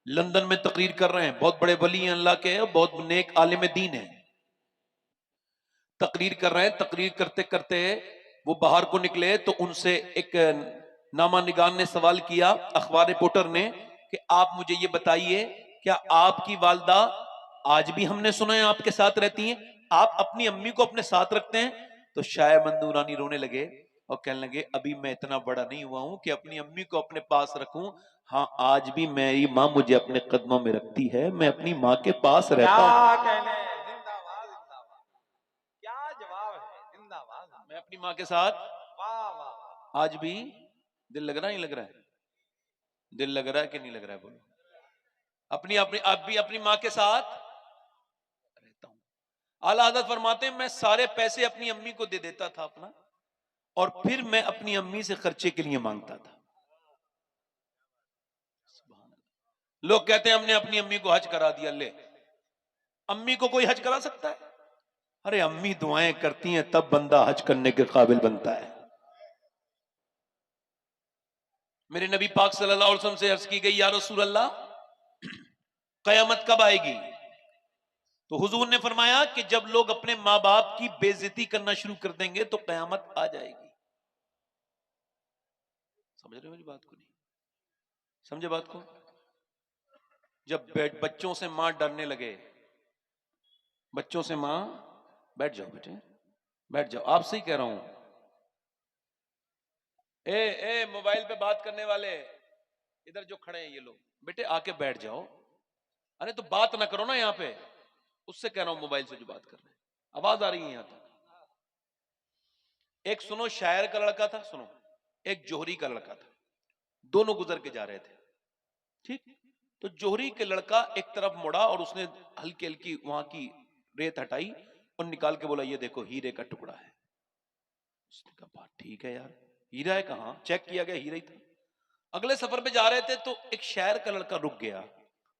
लंदन में तकरीर कर रहे हैं, बहुत बड़े वली हैं अल्लाह के, बहुत नेक आलिम दीन है। तकरीर कर रहे हैं, तकरीर करते करते वो बाहर को निकले तो उनसे एक नामा निगार ने सवाल किया, अखबार रिपोर्टर ने, कि आप मुझे ये बताइए, क्या आपकी वालदा आज भी, हमने सुना है, आपके साथ रहती हैं, आप अपनी अम्मी को अपने साथ रखते हैं? तो शाह अहमद नूरानी रोने लगे और कहने लगे, अभी मैं इतना बड़ा नहीं हुआ हूं कि अपनी अम्मी को अपने पास रखूं। हाँ, आज भी मेरी माँ मुझे अपने कदमों में रखती है, मैं अपनी माँ के पास रहता हूं।
क्या कहने, जिंदाबाद जिंदाबाद, क्या जवाब है, जिंदाबाद।
मैं अपनी माँ के साथ
वाह वाह।
आज भी, दिल लग रहा है, नहीं लग रहा है? दिल लग रहा है कि नहीं लग रहा है? बोलो। अपनी अपनी अब भी अपनी माँ के साथ रहता हूं। आला हज़रत फरमाते हैं, मैं सारे पैसे अपनी अम्मी को दे देता था अपना, और फिर मैं अपनी अम्मी से खर्चे के लिए मांगता था। लोग कहते हैं हमने अपनी अम्मी को हज करा दिया। ले, अम्मी को कोई हज करा सकता है? अरे अम्मी दुआएं करती हैं तब बंदा हज करने के काबिल बनता है। मेरे नबी पाक सल्लल्लाहु अलैहि वसल्लम से अर्ज की गई, या रसूल अल्लाह, कयामत कब आएगी? तो हुजूर ने फरमाया कि जब लोग अपने माँ बाप की बेइज्जती करना शुरू कर देंगे तो कयामत आ जाएगी। समझ रहे हो मेरी बात को? नहीं समझे बात को? जब बच्चों से मां डरने लगे, बच्चों से मां, बैठ जाओ बेटे, बैठ जाओ, आपसे ही कह रहा हूं, ए मोबाइल पे बात करने वाले इधर जो खड़े हैं ये लोग, बेटे आके बैठ जाओ। अरे तो बात ना करो ना यहां पे, उससे कह रहा हूं मोबाइल से जो बात कर रहे हैं, आवाज आ रही है यहां तक? एक सुनो, शायर का लड़का था, सुनो, एक जोहरी का लड़का था, दोनों गुजर के जा रहे थे, ठीक? तो जोहरी के लड़का एक तरफ मुड़ा और उसने हल्की हल्की वहां की रेत हटाई और निकाल के बोला, ये देखो हीरे का टुकड़ा है। उसने कहा, बात ठीक है यार, हीरा है? कहां? चेक किया गया, हीरा ही था। अगले सफर पे जा रहे थे तो एक शायर का लड़का रुक गया,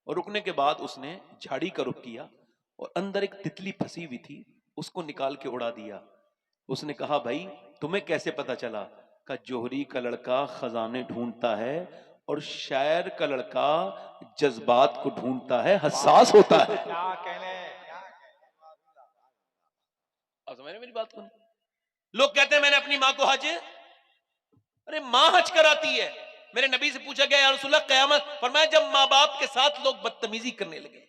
और रुकने के बाद उसने झाड़ी का रुख किया और अंदर एक तितली फंसी हुई थी, उसको निकाल के उड़ा दिया। उसने कहा, भाई तुम्हें कैसे पता चला? का जोहरी का लड़का खजाने ढूंढता है और शायर का लड़का जज्बात को ढूंढता है, हसास होता है।
क्या कहने,
अब समझ रहे मेरी बात को? लोग कहते हैं मैंने अपनी मां को हज, अरे मां हज कराती है। मेरे नबी से पूछा गया, या रसूलल्लाह क़यामत, फरमाया जब मां बाप के साथ लोग बदतमीजी करने लगे,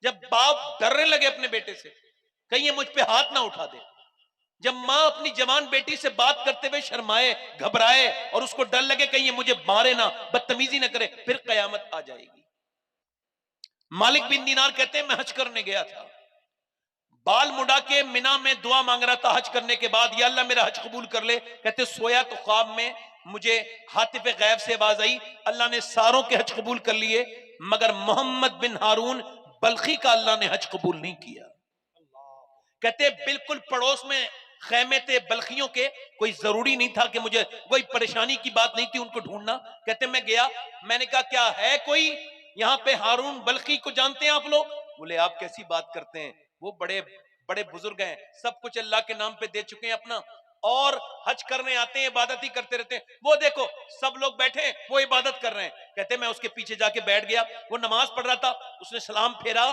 जब बाप डरने लगे अपने बेटे से, कहीं ये मुझ पे हाथ ना उठा दे, जब मां अपनी जवान बेटी से बात करते हुए शर्माए, घबराए और उसको डर लगे कहीं ये मुझे मारे ना, बदतमीजी ना करे, फिर कयामत आ जाएगी। मालिक बिन दीनार कहते हैं, मैं हज करने गया था, बाल मुड़ा के मिना में दुआ मांग रहा था हज करने के बाद, या अल्लाह मेरा हज कबूल कर ले। कहते सोया तो ख्वाब में मुझे हातिफ गैब से आवाज आई, अल्लाह ने सारों के हज कबूल कर लिए, मगर मोहम्मद बिन हारून बल्खी का अल्लाह ने हज कबूल नहीं किया। कहते बिल्कुल पड़ोस में खैमे थे बल्खियों के, कोई जरूरी नहीं था कि मुझे, कोई परेशानी की बात नहीं थी उनको ढूंढना। कहते मैं गया, मैंने कहा क्या है कोई यहाँ पे हारून बल्खी को जानते हैं आप लोग? बोले आप कैसी बात करते हैं, वो बड़े बड़े बुजुर्ग हैं, सब कुछ अल्लाह के नाम पे दे चुके हैं अपना, और हज करने आते हैं, इबादत ही करते रहते हैं, वो देखो सब लोग बैठे वो इबादत कर रहे हैं। कहते मैं उसके पीछे जाके बैठ गया, वो नमाज पढ़ रहा था, उसने सलाम फेरा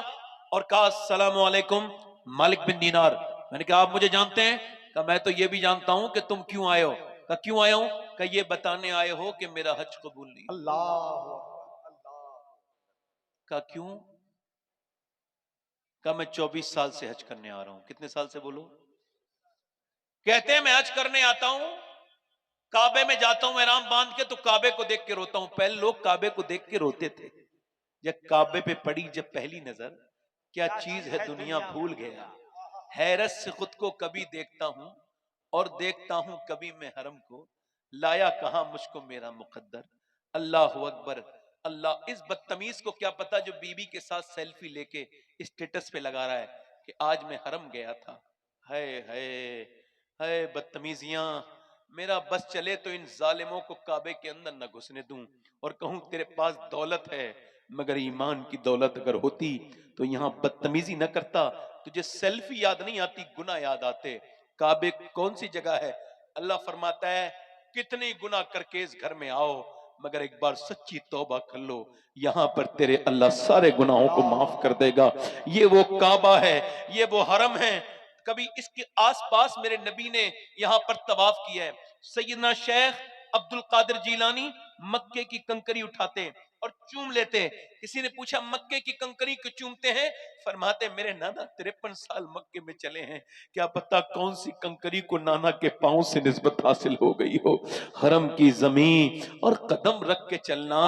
और कहा अस्सलामु अलैकुम मालिक बिन दीनार। मैंने कहा आप मुझे जानते हैं? कहा मैं तो ये भी जानता हूं कि तुम क्यों आए हो। कहा क्यों आया हूं? कहा ये बताने आए हो कि मेरा हज कबूल नहीं।
अल्लाह।
कहा क्यों? कहा मैं 24 साल से हज करने आ रहा हूं। कितने साल से बोलो? कहते हैं मैं हज करने आता हूं, काबे में जाता हूं एहराम बांध के, तो काबे को देख के रोता हूं। पहले लोग काबे को देख के रोते थे, जब काबे पे पड़ी जब पहली नजर, क्या चीज है दुनिया भूल गया, हैरत से खुद को कभी देखता हूं और देखता हूं कभी मैं हरम को, लाया कहां मुझको मेरा मुकद्दर। अल्लाह अकबर अल्लाह। इस बदतमीज को क्या पता जो बीबी के साथ सेल्फी लेके स्टेटस पे लगा रहा है कि आज मैं हरम गया था। हाय हाय है बदतमीजियां, मेरा बस चले तो इन जालिमों को काबे के अंदर न घुसने दूं और कहूं तेरे पास दौलत है, मगर ईमान की दौलत अगर होती तो यहां बदतमीजी न करता। तुझे सेल्फी याद नहीं आती, गुनाह याद आते। काबे कौन सी जगह है? अल्लाह फरमाता है कितने गुनाह करके इस घर में आओ, मगर एक बार सच्ची तौबा कर लो, यहां पर तेरे अल्लाह सारे गुनाहों को माफ कर देगा। ये वो काबा है, ये वो हरम है। कभी इसके आसपास मेरे नबी ने यहां पर तवाफ किया है। सैयदना शेख अब्दुल कादिर जीलानी मक्के की कंकरी उठाते और चूम लेते। किसी ने पूछा मक्के की कंकरी क्यों चूमते हैं? फरमाते मेरे नाना 53 साल मक्के में चले हैं, क्या पता कौन सी कंकरी को नाना के पांव से निस्बत हासिल हो गई हो। हरम की जमीन और कदम रख के चलना,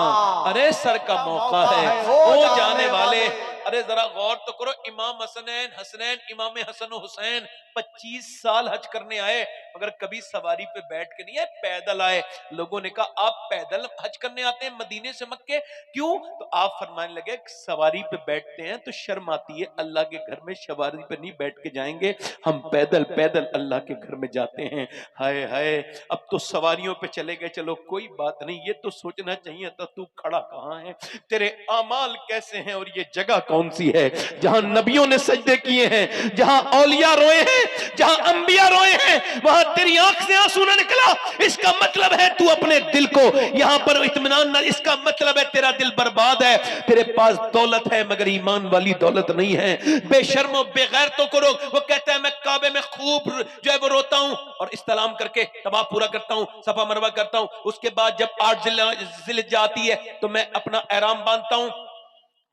अरे सर का मौका है ओ जाने वाले। अरे जरा गौर तो करो, इमाम हसनैन इमाम हसन हुसैन 25 साल हज करने आए, मगर कभी सवारी पे बैठ के नहीं आए, पैदल आए। लोगों ने कहा आप पैदल हज करने आते हैं मदीने से मक्के, क्यों? तो आप फरमाने लगे सवारी पे बैठते हैं तो शर्म आती है, अल्लाह के घर में सवारी पे नहीं बैठ के जाएंगे, हम पैदल पैदल अल्लाह के घर में जाते हैं। हाय हाय, अब तो सवारियों पे चले गए, चलो कोई बात नहीं, ये तो सोचना चाहिए था तू खड़ा कहां है, तेरे आमाल कैसे हैं और ये जगह कौन सी है जहां नबियों ने सजदे किए हैं, जहां औलिया रोए हैं, जहां अंबिया रोए हैं, वहां तेरी आंख से आंसू न निकला। इसका मतलब है तू अपने दिल को यहां पर इत्मीनान न, इसका मतलब है तेरा दिल बर्बाद है, तेरे पास दौलत है मगर ईमान वाली दौलत नहीं है। बेशर्मो बेगैरतों को रोक। वो कहता है मैं काबे में खूब जो है वो रोता हूं और इस्तलाम करके तवाफ पूरा करता हूं, सफा मरवा करता हूं, उसके बाद जब 8 जिलहिज्जा आती है तो मैं अपना एहराम बांधता हूं,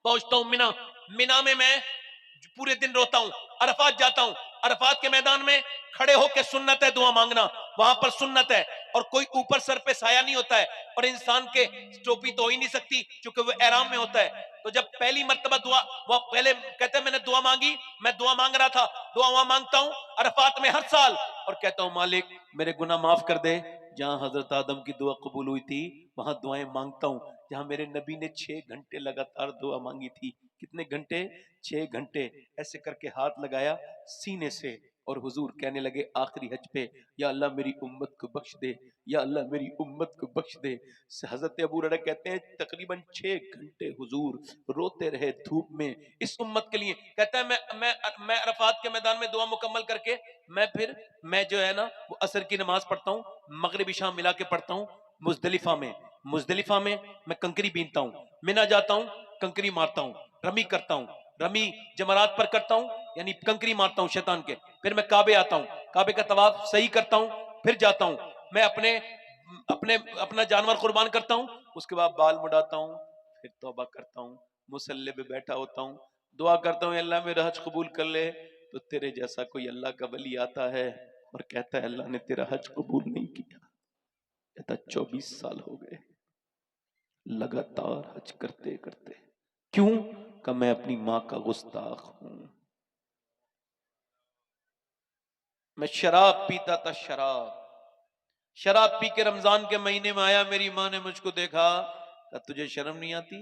पहुंचता हूं मिना में मैं पूरे दिन रोता हूं। अरफात जाता हूं, अरफात के मैदान में खड़े होकर सुन्नत है दुआ मांगना, वहां पर सुन्नत है और कोई ऊपर सर पे साया नहीं होता है और इंसान के टोपी तो हो ही नहीं सकती क्योंकि वो एहराम में होता है। तो जब पहली मर्तबा दुआ, वो पहले कहते हैं मैंने दुआ मांगी, मैं दुआ मांग रहा था, दुआ वहां मांगता हूं अरफात में हर साल और कहता हूं मालिक मेरे गुनाह माफ कर दे। जहां हजरत आदम की दुआ कबूल हुई थी वहां दुआएं मांगता हूं, जहां मेरे नबी ने 6 घंटे लगातार दुआ मांगी थी। कितने घंटे? 6 घंटे। ऐसे करके हाथ लगाया सीने से और हुजूर कहने लगे आखिरी हज पे, या अल्लाह मेरी उम्मत को बख्श दे, या अल्लाह मेरी उम्मत को बख्श दे। हजरत अबू हुरैरा कहते हैं तकरीबन 6 घंटे हुजूर रोते रहे धूप में इस उम्मत के लिए। कहता है मैं अरफात के मैदान में दुआ मुकम्मल करके मैं जो है ना वो असर की नमाज पढ़ता हूँ, मगरिब इशा मिला के पढ़ता हूँ। मुजदलिफा में मैं कंकरी बीनता हूँ, मिना जाता हूँ, कंकरी मारता हूँ, रमी करता हूँ, रमी जमरात पर करता हूँ यानी कंकरी मारता हूँ शैतान के। फिर मैं काबे आता हूँ, काबे का तवाफ सही करता हूँ, फिर जाता हूँ मैं अपना जानवर कुर्बान करता हूँ, उसके बाद बाल मुड़ाता हूँ, फिर तौबा करता हूँ, मुसल्ले पे बैठा होता हूँ, दुआ करता हूँ अल्लाह मेरा हज कबूल कर ले। तो तेरे जैसा कोई अल्लाह का वली आता है और कहता है अल्लाह ने तेरा हज कबूल नहीं किया। कहता 24 साल हो गए लगातार हज करते करते, क्यों? कि मैं अपनी मां का गुस्ताख हूं। मैं शराब पीता था, शराब पी के रमजान के महीने में आया, मेरी मां ने मुझको देखा, कहा तुझे शर्म नहीं आती?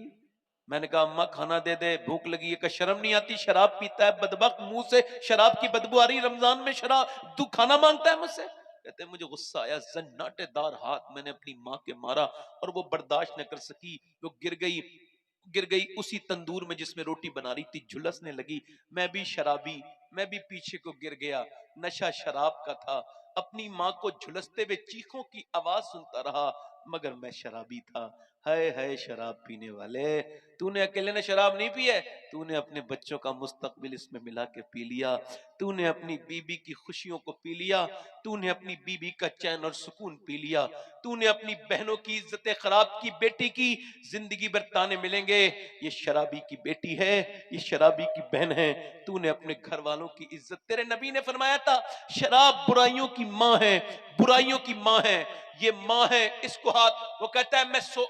मैंने कहा अम्मा खाना दे दे भूख लगी है। कहा शर्म नहीं आती? शराब पीता है बदबख्त, मुंह से शराब की बदबू आ रही रमजान में, शराब तू खाना मांगता है मुझसे? कहते मुझे गुस्सा आया, जन्नाटेदार हाथ मैंने अपनी मां के मारा और वो बर्दाश्त न कर सकी, वो गिर गई उसी तंदूर में जिसमें रोटी बना रही थी, झुलसने लगी। मैं भी शराबी, मैं भी पीछे को गिर गया, नशा शराब का था। अपनी मां को झुलसते हुए चीखों की आवाज सुनता रहा, मगर मैं शराबी था। हाय हाय शराब पीने वाले, तूने अकेले ने शराब नहीं पी है, तूने अपने बच्चों का मुस्तकबिल इसमें मिला के पी लिया, तूने अपनी बीबी की खुशियों को पी लिया, तूने अपनी बीबी का चैन और सुकून पी लिया, तूने अपनी बहनों की इज्जतें खराब की, बेटी की जिंदगी भर ताने मिलेंगे, ये शराबी की बेटी है, ये शराबी की बहन है। तूने अपने घर वालों की इज्जत, तेरे नबी ने फरमाया था शराब बुराइयों की मां है, बुराइयों की मां है, ये मां है, इसको हाथ। वो कहता है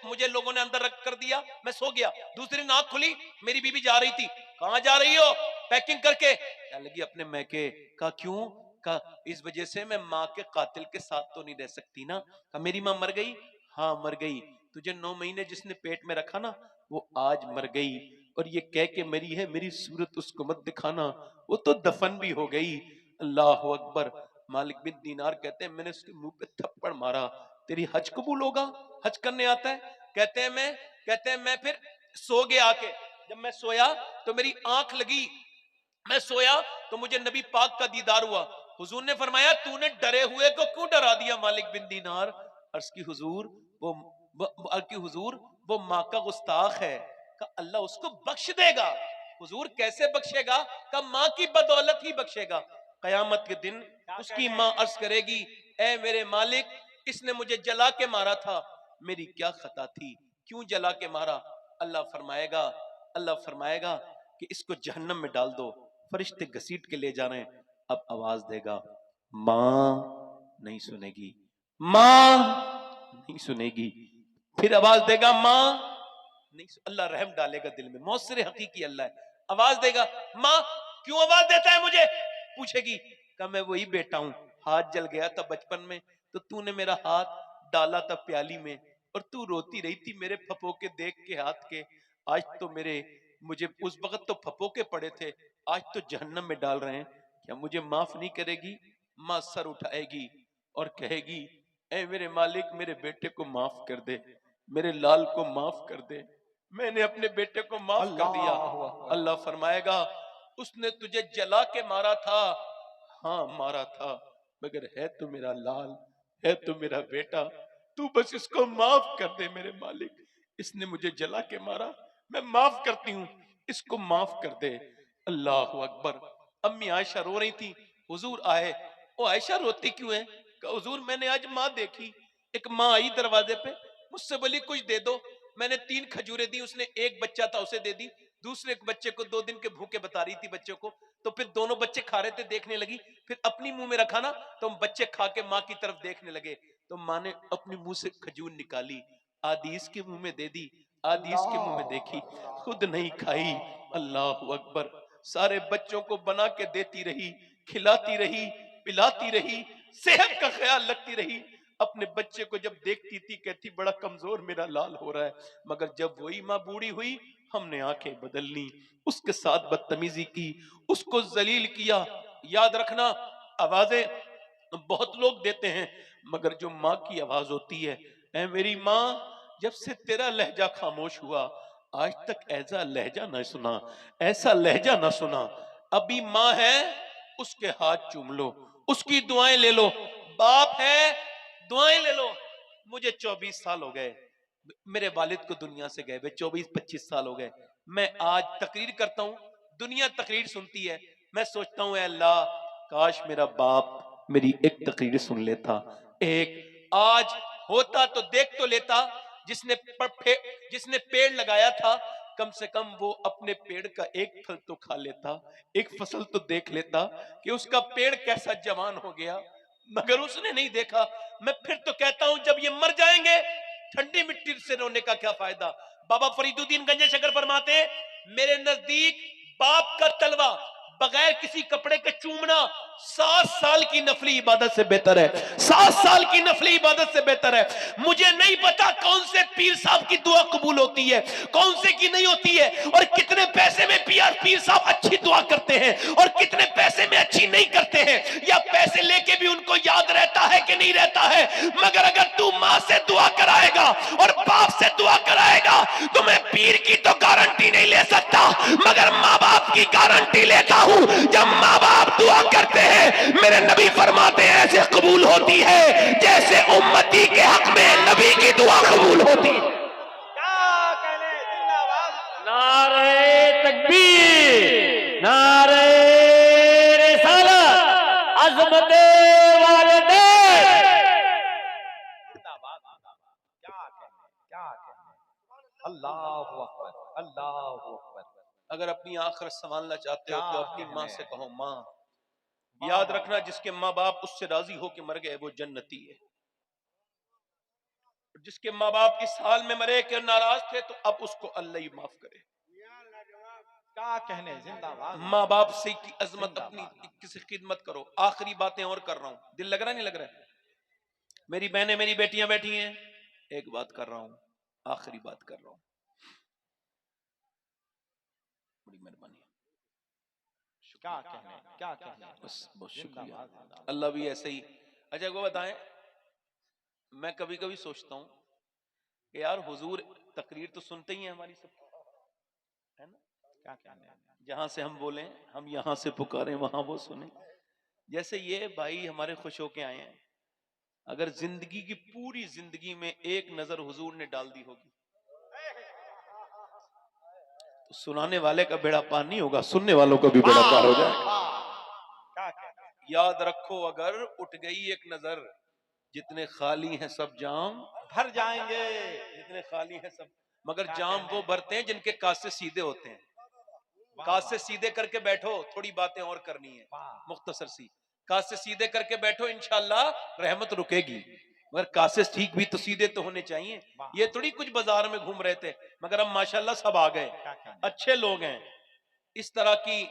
मुझे लोगों ने अंदर रख कर दिया, मैं सो गया, दूसरी नाक खुली, मेरी बीबी जा रही थी। कहां जा रही हो? पैकिंग करके। क्या लगी अपने मैके। कहा क्यों? कहा इस वजह से मैं मां के कातिल के साथ तो नहीं रह सकती ना। कहा मेरी मां मर गई? हाँ मर गई। तुझे 9 महीने जिसने पेट में रखा ना वो आज मर गई, और ये कह के मरी है मेरी सूरत उसको मत दिखाना, वो तो दफन भी हो गई। अल्लाह अकबर। मालिक बिन दीनार कहते हैं मैंने उसके मुंह पे थप्पड़ मारा, तेरी हज कबूल होगा, हज करने आता है? कहते हैं मैं फिर सो गया आके, जब मैं सोया तो मेरी आंख लगी, मैं सोया तो मुझे नबी पाक का दीदार हुआ। हुजूर ने फरमाया तूने डरे हुए को क्यों डरा दिया मालिक बिन दीनार? अर्ज की हुजूर वो माँ का गुस्ताख है। का अल्लाह उसको बख्श देगा। हुजूर कैसे बख्शेगा? का माँ की बदौलत ही बख्शेगा। कयामत के दिन उसकी माँ अर्ज करेगी, ए मेरे मालिक, इसने मुझे जला के मारा था, मेरी क्या खता थी, क्यों जला के मारा? अल्लाह फरमाएगा कि इसको जहन्नम में डाल दो। फरिश्ते घसीट के ले जा रहे हैं। अब आवाज देगा, मां नहीं सुनेगी, मां नहीं सुनेगी। फिर आवाज देगा, मां नहीं। अल्लाह रहम डालेगा दिल में, मौसर हकीकी अल्लाह है। आवाज देगा, मां क्यों आवाज देता है मुझे? पूछेगी, कहा मैं वही बेटा हूं, हाथ जल गया था बचपन में तो तूने मेरा हाथ डाला था प्याली में और तू रोती रही थी मेरे फपोके देख के हाथ के। आज तो मुझे उस वक्त तो फपोके पड़े थे, आज तो जहन्नम में डाल रहे हैं, क्या मुझे माफ नहीं करेगी? मां सर उठाएगी और कहेगी, ऐ मेरे मालिक, मेरे बेटे को माफ कर दे, मेरे लाल को माफ कर दे, मैंने अपने बेटे को माफ कर दिया। अल्लाह फरमाएगा, उसने तुझे जला के मारा था, हाँ मारा था, मगर है तो मेरा लाल, है तो मेरा बेटा, तू बस इसको माफ कर दे मेरे मालिक, इसने मुझे जला के मारा, मैं माफ करती हूँ, इसको माफ कर दे। अल्लाह अकबर। अम्मी आयशा रो रही थी, हुजूर आए। ओ आयशा रोती क्यों है? कहा हुजूर मैंने आज माँ देखी, एक माँ आई दरवाजे पे, मुझसे बोली कुछ दे दो, मैंने 3 खजूरें दी, उसने एक बच्चा था उसे दे दी, दूसरे बच्चे को 2 दिन के भूखे बता रही थी बच्चों को, तो फिर दोनों बच्चे खा रहे थे, देखने लगी, फिर अपनी मुंह में रखा ना तो बच्चे खा के माँ की तरफ देखने लगे, तो माँ ने अपने मुंह से खजूर निकाली, आदीस के मुंह में दे दी, आदीस के मुंह में देखी, खुद नहीं खाई। अल्लाह अकबर। सारे बच्चों को बना के देती रही, खिलाती रही, पिलाती रही, सेहत का ख्याल रखती रही। अपने बच्चे को जब देखती थी कहती बड़ा कमजोर मेरा लाल हो रहा है, मगर जब वही माँ बूढ़ी हुई हमने आंखें बदल ली, उसके साथ बदतमीजी की, उसको जलील किया। याद रखना, आवाजें बहुत लोग देते हैं, मगर जो माँ की आवाज होती है, ऐ मेरी माँ, जब से तेरा लहजा खामोश हुआ आज तक ऐसा लहजा ना सुना, ऐसा लहजा ना सुना। अभी माँ है, उसके हाथ चूम लो, उसकी दुआएं ले लो, बाप है, दुआएं ले लो। मुझे 24 साल हो गए, मेरे वालिद को दुनिया से गए हुए 24-25 साल हो गए, मैं आज तकरीर करता हूँ, दुनिया तकरीर सुनती है, मैं सोचता हूँ अल्लाह काश मेरा बाप मेरी एक तकरीर सुन लेता, एक आज होता तो देख तो लेता, जिसने पेड़ लगाया था कम से कम वो अपने पेड़ का एक फल तो खा लेता, एक फसल तो देख लेता कि उसका पेड़ कैसा जवान हो गया, मगर उसने नहीं देखा। मैं फिर तो कहता हूं जब ये मर जाएंगे ठंडी मिट्टी से रोने का क्या फायदा। बाबा फरीदुद्दीन गंजे शकर फरमाते हैं, मेरे नजदीक बाप का तलवा बगैर किसी कपड़े के चूमना 7 साल की नफली इबादत से बेहतर है, 7 साल की नफली इबादत से बेहतर है। मुझे नहीं पता कौन से पीर साहब की दुआ कबूल होती है, कौन से की नहीं होती है, और कितने पैसे में पीर साहब अच्छी दुआ करते हैं और कितने पैसे में अच्छी नहीं करते हैं, या पैसे लेके भी उनको याद रहता है कि नहीं रहता है। मगर अगर तू माँ से दुआ कराएगा और बाप से दुआ कराएगा तो मैं पीर की तो गारंटी नहीं ले सकता, मगर माँ बाप की गारंटी लेता हूं। जब माँ बाप दुआ करते हैं मेरे नबी फरमाते हैं ऐसे कबूल होती है जैसे उम्मती के हक में नबी की दुआ कबूल होती है।
क्या कहने, जिंदाबाद।
नारे तकबीर, नारे रिसालत, अज़मते वालिदैन।
जिंदाबाद। क्या कहने, क्या कहने। अल्लाहु अकबर, अल्लाहु अकबर।
अगर अपनी आखिरत संभालना चाहते हो तो
क्या
अपनी माँ
कहने।
से कहो माँ। याद रखना, जिसके माँ बाप उससे राजी होकर मर गए वो जन्नती है, जिसके माँ बाप इस हाल में मरे कि नाराज थे तो अब उसको अल्लाह ही माफ करे।
क्या कहने, जिंदाबाद।
माँ बाप से की अजमत, अपनी किसी खिदमत करो। आखिरी बातें और कर रहा हूं, दिल लग रहा नहीं लग रहा है? मेरी बहनें, मेरी बेटियां बैठी हैं, एक बात कर रहा हूं, आखिरी बात कर रहा हूं, बड़ी मेहरबानी।
क्या कहने
बस बहुत शुक्रिया। अल्लाह भी ऐसे ही। अच्छा को बताएं, मैं कभी कभी सोचता हूं कि यार हुजूर तकरीर तो सुनते ही हैं हमारी सब, है ना?
क्या कहने
जहां से हम बोले हम यहां से पुकारें वहां वो सुने। जैसे ये भाई हमारे खुश होके आए हैं, अगर जिंदगी की पूरी जिंदगी में एक नजर हुजूर ने डाल दी होगी तो सुनाने वाले का बेड़ा पार नहीं होगा, सुनने वालों का भी बेड़ा पार हो जाएगा।
क्या कहने
याद रखो अगर उठ गई एक नजर, जितने खाली हैं सब जाम
भर जाएंगे।
जितने खाली हैं सब, मगर जाम वो भरते हैं जिनके कासे सीधे होते हैं। कासे सीधे करके बैठो, थोड़ी बातें और करनी है मुख्तसर सी। कासे सीधे करके बैठो, इंशाल्लाह रहमत रुकेगी। मगर कासे ठीक भी तो सीधे तो होने चाहिए। ये थोड़ी कुछ बाजार में घूम रहे थे, मगर अब माशाल्लाह सब आ गए, अच्छे लोग हैं। इस तरह की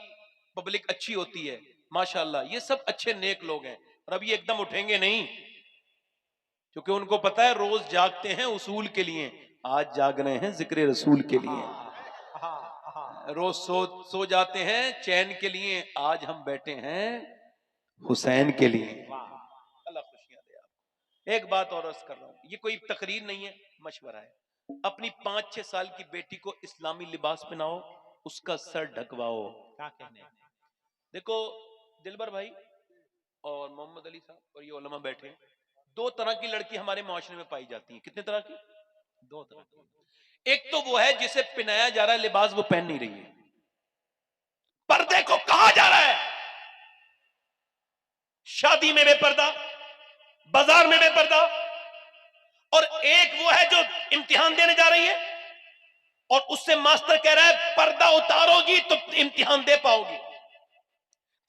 पब्लिक अच्छी होती है माशाल्लाह, ये सब अच्छे नेक लोग हैं। और अब ये एकदम उठेंगे नहीं, क्योंकि उनको पता है रोज जागते हैं उसूल के लिए, आज जाग रहे हैं जिक्र रसूल के लिए। रोज सो जाते हैं चैन के लिए, आज हम बैठे हैं हुसैन के लिए। अल्लाह खुशियां दे आपको। एक बात और अर्ज कर रहा हूं, ये कोई तकरीर नहीं है, मशवरा है। अपनी 5-6 साल की बेटी को इस्लामी लिबास पहनाओ, उसका सर ढकवाओ।
क्या कहने
देखो दिलबर भाई और मोहम्मद अली साहब और ये उलमा बैठे, 2 तरह की लड़की हमारे माशरे में पाई जाती है। कितने तरह की?
2 तरह की।
एक तो वो है जिसे पहनाया जा रहा है लिबास, वो पहन नहीं रही है, पर्दे को कहा जा रहा है, शादी में बेपर्दा, बाजार में बेपर्दा। और एक वो है जो इम्तिहान देने जा रही है और उससे मास्टर कह रहा है पर्दा उतारोगी तो इम्तिहान दे पाओगी,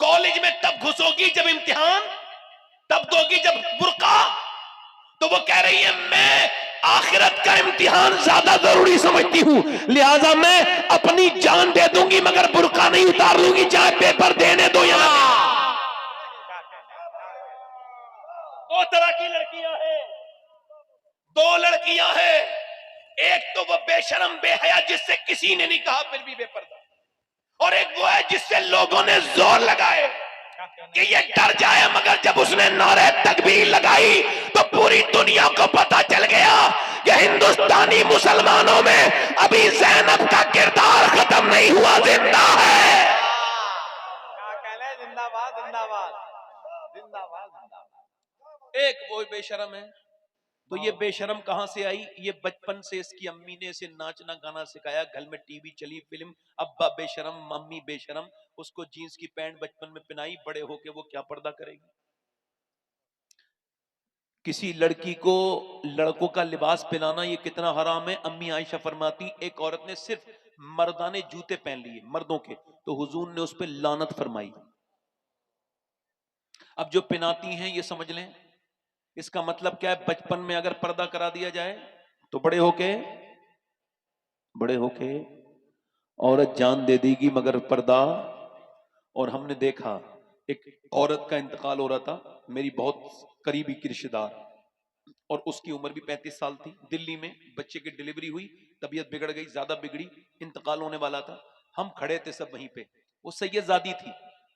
कॉलेज में तब घुसोगी जब इम्तिहान, तब दोगी जब बुर्का। तो वो कह रही है मैं आखिरत का इम्तिहान ज्यादा जरूरी समझती हूं, लिहाजा मैं अपनी जान दे दूंगी मगर बुर्का नहीं उतार लूंगी, चाहे पेपर देने दो या ना दे। 2 तरह की लड़कियां हैं, 2 लड़कियां हैं। एक तो वो बेशरम बेहया जिससे किसी ने नहीं कहा फिर भी बेपर्दा, और एक वो है जिससे लोगों ने जोर लगाए कि ये डर जाए, मगर जब उसने नारे तकबीर लगाई तो पूरी दुनिया को पता चल गया कि हिंदुस्तानी मुसलमानों में अभी ज़ैनब का किरदार खत्म नहीं हुआ, जिंदा है।
क्या कहने जिंदाबाद जिंदाबाद जिंदाबाद जिंदाबाद।
एक वो बेशरम है, तो ये बेशरम कहां से आई? ये बचपन से इसकी अम्मी ने इसे नाचना गाना सिखाया, घर में टीवी चली, फिल्म, अब्बा बेशरम मम्मी बेशरम, उसको जीन्स की पैंट बचपन में पहनाई, बड़े होके वो क्या पर्दा करेगी? किसी लड़की को लड़कों का लिबास पहनाना ये कितना हराम है। अम्मी आयशा फरमाती एक औरत ने सिर्फ मर्दाने जूते पहन लिए मर्दों के, तो हुजूर ने उस पर लानत फरमाई। अब जो पहनाती हैं ये समझ लें, इसका मतलब क्या है? बचपन में अगर पर्दा करा दिया जाए तो बड़े होके औरत जान दे देगी मगर पर्दा। और हमने देखा एक औरत का इंतकाल हो रहा था, मेरी बहुत करीबी की रिश्तेदार, और उसकी उम्र भी 35 साल थी। दिल्ली में बच्चे की डिलीवरी हुई, तबीयत बिगड़ गई, ज्यादा बिगड़ी, इंतकाल होने वाला था। हम खड़े थे सब वहीं पे, वो सैयदजादी थी।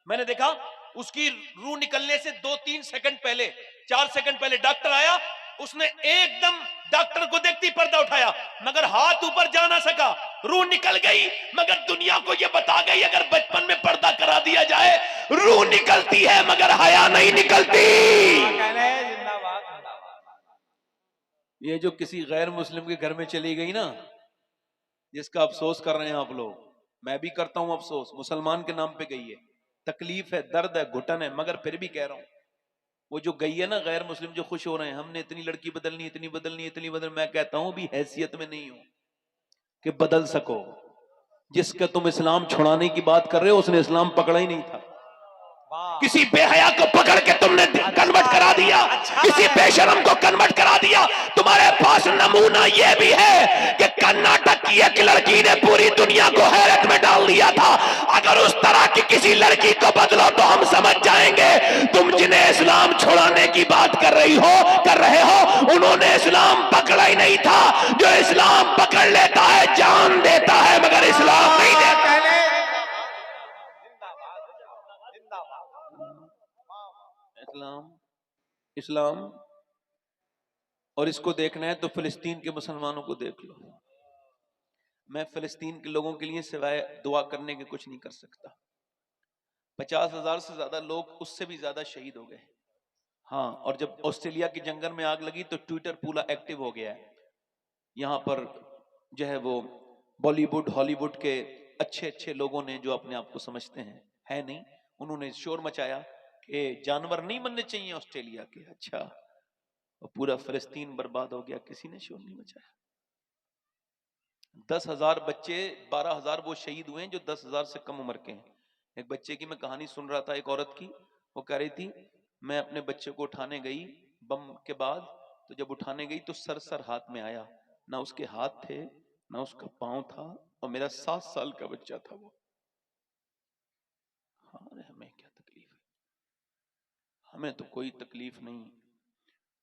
मैंने देखा उसकी रूह निकलने से 2-3 सेकंड पहले, 4 सेकंड पहले डॉक्टर आया, उसने एकदम डॉक्टर को देखते ही पर्दा उठाया, मगर हाथ ऊपर जा ना सका, रूह निकल गई। मगर दुनिया को यह बता गई अगर बचपन में पर्दा करा दिया जाए रूह निकलती है मगर हया नहीं निकलती। ये जो किसी गैर मुस्लिम के घर में चली गई ना, जिसका अफसोस कर रहे हैं आप लोग, मैं भी करता हूं अफसोस, मुसलमान के नाम पे गई है, तकलीफ है, दर्द है, घुटन है, मगर फिर भी कह रहा हूं वो जो गई है ना गैर मुस्लिम, जो खुश हो रहे हैं हमने इतनी लड़की बदलनी, इतनी बदलनी, इतनी बदल, मैं कहता हूं भी हैसियत में नहीं हो कि बदल सको। जिसका तुम इस्लाम छुड़ाने की बात कर रहे हो उसने इस्लाम पकड़ा ही नहीं था। किसी बेहया को पकड़ के तुमने कन्वर्ट करा दिया, किसी बेशरम को कन्वर्ट करा दिया। तुम्हारे पास नमूना यह भी है कि कर्नाटक की एक लड़की ने पूरी दुनिया को हैरत में डाल दिया था। अगर उस तरह की किसी लड़की को बदलो तो हम समझ जाएंगे तुम जिन्हें इस्लाम छुड़ाने की बात कर रहे हो उन्होंने इस्लाम पकड़ा ही नहीं था। जो इस्लाम पकड़ लेता है जान देता है मगर इस्लाम नहीं देता। इस्लाम और इसको देखना है तो फिलिस्तीन के मुसलमानों को देख लो। मैं फिलिस्तीन के लोगों के लिए सिवाय दुआ करने के कुछ नहीं कर सकता। 50,000 से ज्यादा लोग, उससे भी ज्यादा शहीद हो गए। हाँ, और जब ऑस्ट्रेलिया के जंगल में आग लगी तो ट्विटर पूरा एक्टिव हो गया है। यहाँ पर जो है वो बॉलीवुड हॉलीवुड के अच्छे अच्छे लोगों ने, जो अपने आप को समझते हैं, है नहीं, उन्होंने शोर मचाया कि जानवर नहीं बनने चाहिए ऑस्ट्रेलिया के। अच्छा, और पूरा फिलिस्तीन बर्बाद हो गया, किसी ने शोर नहीं मचाया। 10,000 बच्चे, 12,000 वो शहीद हुए हैं जो 10,000 से कम उम्र के हैं। एक बच्चे की मैं कहानी सुन रहा था, एक औरत की, वो कह रही थी मैं अपने बच्चे को उठाने गई बम के बाद, तो जब उठाने गई तो सर हाथ में आया, ना उसके हाथ थे ना उसका पांव था, और मेरा 7 साल का बच्चा था वो। हाँ, हमें क्या तकलीफ है? हमें तो कोई तकलीफ नहीं।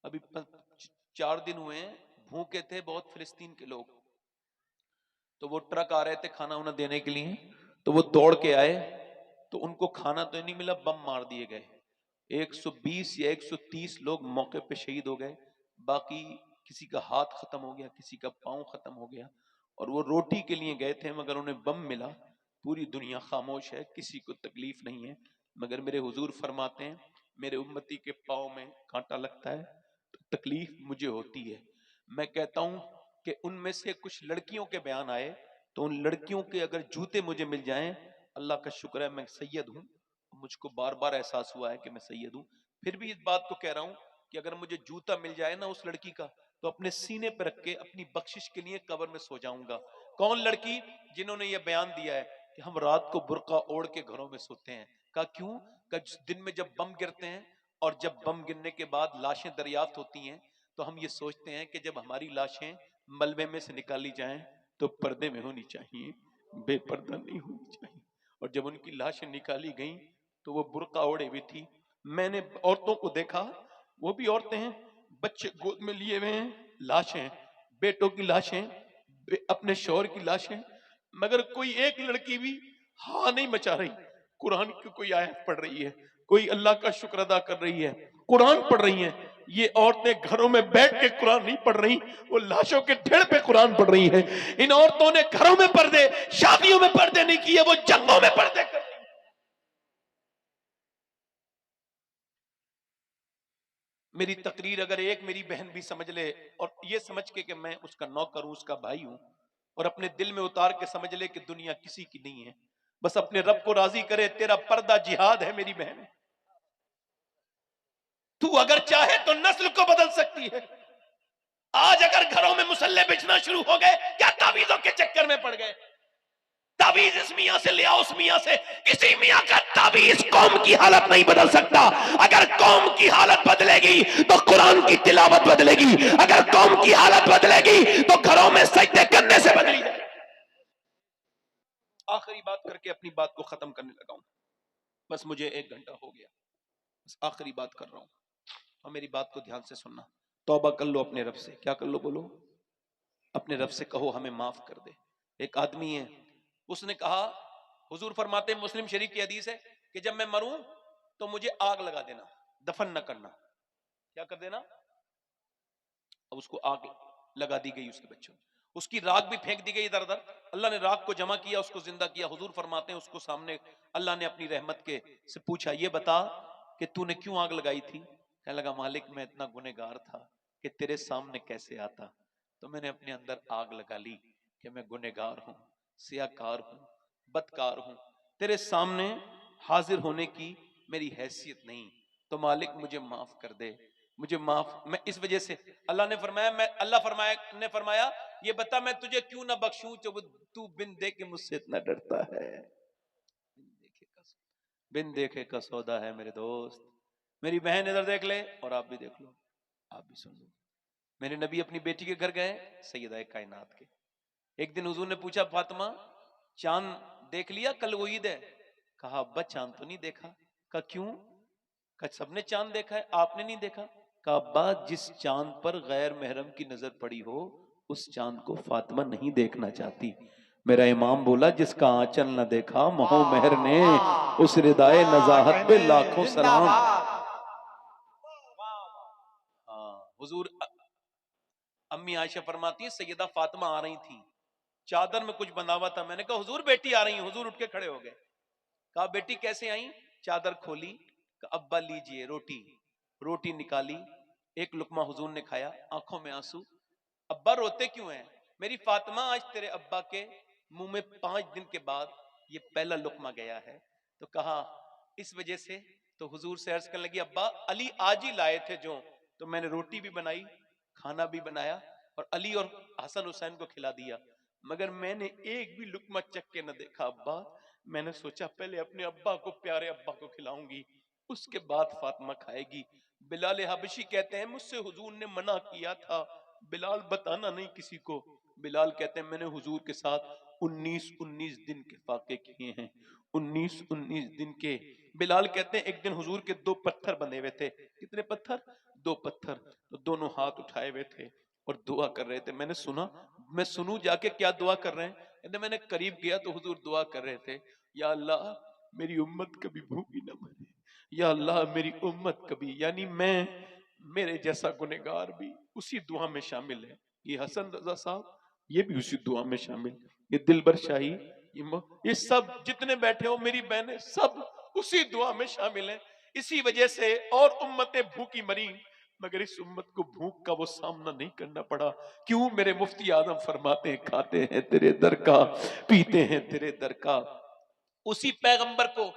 अभी 4 दिन हुए हैं, भूखे थे बहुत फिलिस्तीन के लोग, तो वो ट्रक आ रहे थे खाना उन्हें देने के लिए, तो वो दौड़ के आए, तो उनको खाना तो नहीं मिला, बम मार दिए गए। 120 या 130 लोग मौके पे शहीद हो गए, बाकी किसी का हाथ खत्म हो गया, किसी का पांव खत्म हो गया, और वो रोटी के लिए गए थे मगर उन्हें बम मिला। पूरी दुनिया खामोश है, किसी को तकलीफ नहीं है, मगर मेरे हुजूर फरमाते हैं मेरे उम्मती के पांव में कांटा लगता है तो तकलीफ मुझे होती है। मैं कहता हूं कि उनमें से कुछ लड़कियों के बयान आए, तो उन लड़कियों के अगर जूते मुझे मिल जाएं, अल्लाह का शुक्र है मैं सैयद हूं, मुझको बार बार एहसास हुआ है कि मैं सैयद हूं, फिर भी इस बात को कह रहा हूं कि अगर मुझे जूता मिल जाए ना उस लड़की का, तो अपने सीने पर रख के अपनी बख्शिश के लिए कब्र में सो जाऊंगा। कौन लड़की? जिन्होंने ये बयान दिया है कि हम रात को बुर्का ओढ़ के घरों में सोते हैं। कहा क्यों? कहा दिन में जब बम गिरते हैं और जब बम गिरने के बाद लाशें दरियाफ्त होती हैं, तो हम ये सोचते हैं कि जब हमारी लाशें मलबे में से निकाली जाएं तो पर्दे में होनी चाहिए, बेपर्दा नहीं होनी चाहिए। और जब उनकी लाशें निकाली गई तो वो बुर्का ओढ़े हुई थी। मैंने औरतों को देखा, वो भी औरतें हैं, बच्चे गोद में लिए हुए हैं, लाशें, बेटों की लाशें, अपने शौहर की लाशें, मगर कोई एक लड़की भी हाँ नहीं मचा रही। कुरान की कोई आयत पढ़ रही है, कोई अल्लाह का शुक्र अदा कर रही है, कुरान पढ़ रही है। ये औरतें घरों में बैठ के कुरान नहीं पढ़ रही, वो लाशों के ढेर पे कुरान पढ़ रही है। इन औरतों ने घरों में पर्दे, शादियों में पर्दे नहीं किए, वो जंगों में पर्दे कर रही। मेरी तकरीर अगर एक मेरी बहन भी समझ ले, और ये समझ के कि मैं उसका नौकर हूं, उसका भाई हूं, और अपने दिल में उतार के समझ ले कि दुनिया किसी की नहीं है, बस अपने रब को राजी करे, तेरा पर्दा जिहाद है मेरी बहन। तू अगर चाहे तो नस्ल को बदल सकती है। आज अगर घरों में मुसल्ले बिछना शुरू हो गए, क्या तावीजों के चक्कर में पड़ गए? तावीज इस मियां से ले आओ, उस मियां से, किसी मियां का तावीज कौम की हालत नहीं बदल सकता। अगर कौम की हालत बदलेगी तो कुरान की तिलावत बदलेगी, अगर कौम की हालत बदलेगी तो घरों में सजदे करने से बदली जाए। आखिरी बात करके अपनी बात को खत्म करने लगा हूं, बस मुझे 1 घंटा हो गया, बस आखिरी बात कर रहा हूं, और मेरी बात को ध्यान से सुनना। तौबा कर लो अपने रब से। क्या कर लो? बोलो, अपने रब से कहो हमें माफ कर दे। एक आदमी है, उसने कहा, हुजूर फरमाते हैं, मुस्लिम शरीफ की हदीस है कि जब मैं मरूं तो मुझे आग लगा देना, दफन न करना। क्या कर देना? अब उसको आग लगा दी गई, उसके बच्चों, उसकी राख भी फेंक दी गई इधर उधर। अल्लाह ने राख को जमा किया, उसको जिंदा किया। हुजूर फरमाते हैं उसको सामने अल्लाह ने अपनी रहमत के से पूछा, ये बता कि तूने क्यों आग लगाई थी? कहने लगा, मालिक मैं इतना गुनहगार था कि तेरे सामने कैसे आता, तो मैंने अपने अंदर आग लगा ली कि मैं गुनहगार हूं, सियाकार हूं, बदकार हूं, तेरे सामने हाजिर होने की मेरी हैसियत नहीं, तो मालिक मुझे माफ कर दे, मुझे माफ। मैं इस वजह से अल्लाह ने फरमाया ये बता मैं तुझे क्यों ना बख्शूं जो तू बिन देखे मुझसे इतना डरता है। बिन देखे का सौदा है मेरे दोस्त। मेरी बहन इधर देख ले और आप भी देख लो, आप भी सुन लो। मेरे नबी अपनी बेटी के घर गए, सैयदा कायनात के। एक दिन हुजूर ने पूछा, फातिमा चांद देख लिया, कल वो ईद है? कहा अब्बा चांद तो नहीं देखा। कहा क्यों? कहा सबने चांद देखा है, आपने नहीं देखा। कहा अब्बा जिस चांद पर गैर महरम की नजर पड़ी हो उस चांद को फातिमा नहीं देखना चाहती। मेरा इमाम बोला, जिसका आंचल न देखा मोह मेहर ने, उस रिदाए नजाहत पे लाखों सलाम। हुजूर अम्मी आयशा फरमाती है सैयदा फातिमा आ रही थी, चादर में कुछ बंधा हुआ था। मैंने कहा हुजूर बेटी आ रही है। हुजूर उठ के खड़े हो गए। कहा बेटी कैसे आई? चादर खोली, कहा अब्बा लीजिए रोटी। रोटी निकाली, एक लुकमा हुजूर ने खाया, आंखों में आंसू। अब्बा रोते क्यों हैं? मेरी फातिमा आज तेरे अब्बा के मुंह में 5 दिन के बाद ये पहला लुकमा गया है। तो कहा इस वजह से। तो हुजूर से अर्ज करने लगी अब्बा अली आज ही लाए थे जो, तो मैंने रोटी भी बनाई, खाना भी बनाया और अली और हसन हुसैन को खिला दिया, मगर मैंने एक भी लुकमा चख के न देखा अब्बा। मैंने सोचा पहले अपने अब्बा को, प्यारे अब्बा को खिलाऊंगी, उसके बाद फातिमा खाएगी। बिलाल हबशी कहते हैं मुझसे हुजूर ने मना किया था, बिलाल बताना नहीं किसी को। बिलाल कहते हैं मैंने हुजूर के साथ 19-19 दिन के फाके किए हैं, 19-19 दिन के। बिलाल कहते हैं एक दिन हुजूर के 2 पत्थर बंधे हुए थे। कितने पत्थर? 2 पत्थर। तो दोनों हाथ उठाए हुए थे और दुआ कर रहे थे। मैंने सुना, मैं सुनूं जाके क्या दुआ कर रहे हैं? कहते मैंने करीब गया तो हुजूर दुआ कर रहे थे, या अल्लाह मेरी उम्मत कभी भूखी ना मरे, या अल्लाह मेरी उम्मत कभी, यानी मैं, मेरे जैसा गुनहगार भी उसी दुआ में शामिल है। ये हसन रजा साहब ये भी उसी दुआ में शामिल, ये दिलबर शाही, ये सब जितने बैठे हो मेरी बहनें सब उसी दुआ में शामिल हैं। इसी वजह से और उम्मतें भूखी मरी, मगर इस उम्मत को भूख का वो सामना नहीं करना पड़ा। क्यों? मेरे मुफ्ती आजम फरमाते हैं खाते हैं तेरे दर का, पीते हैं तेरे दर का। उसी पैगंबर को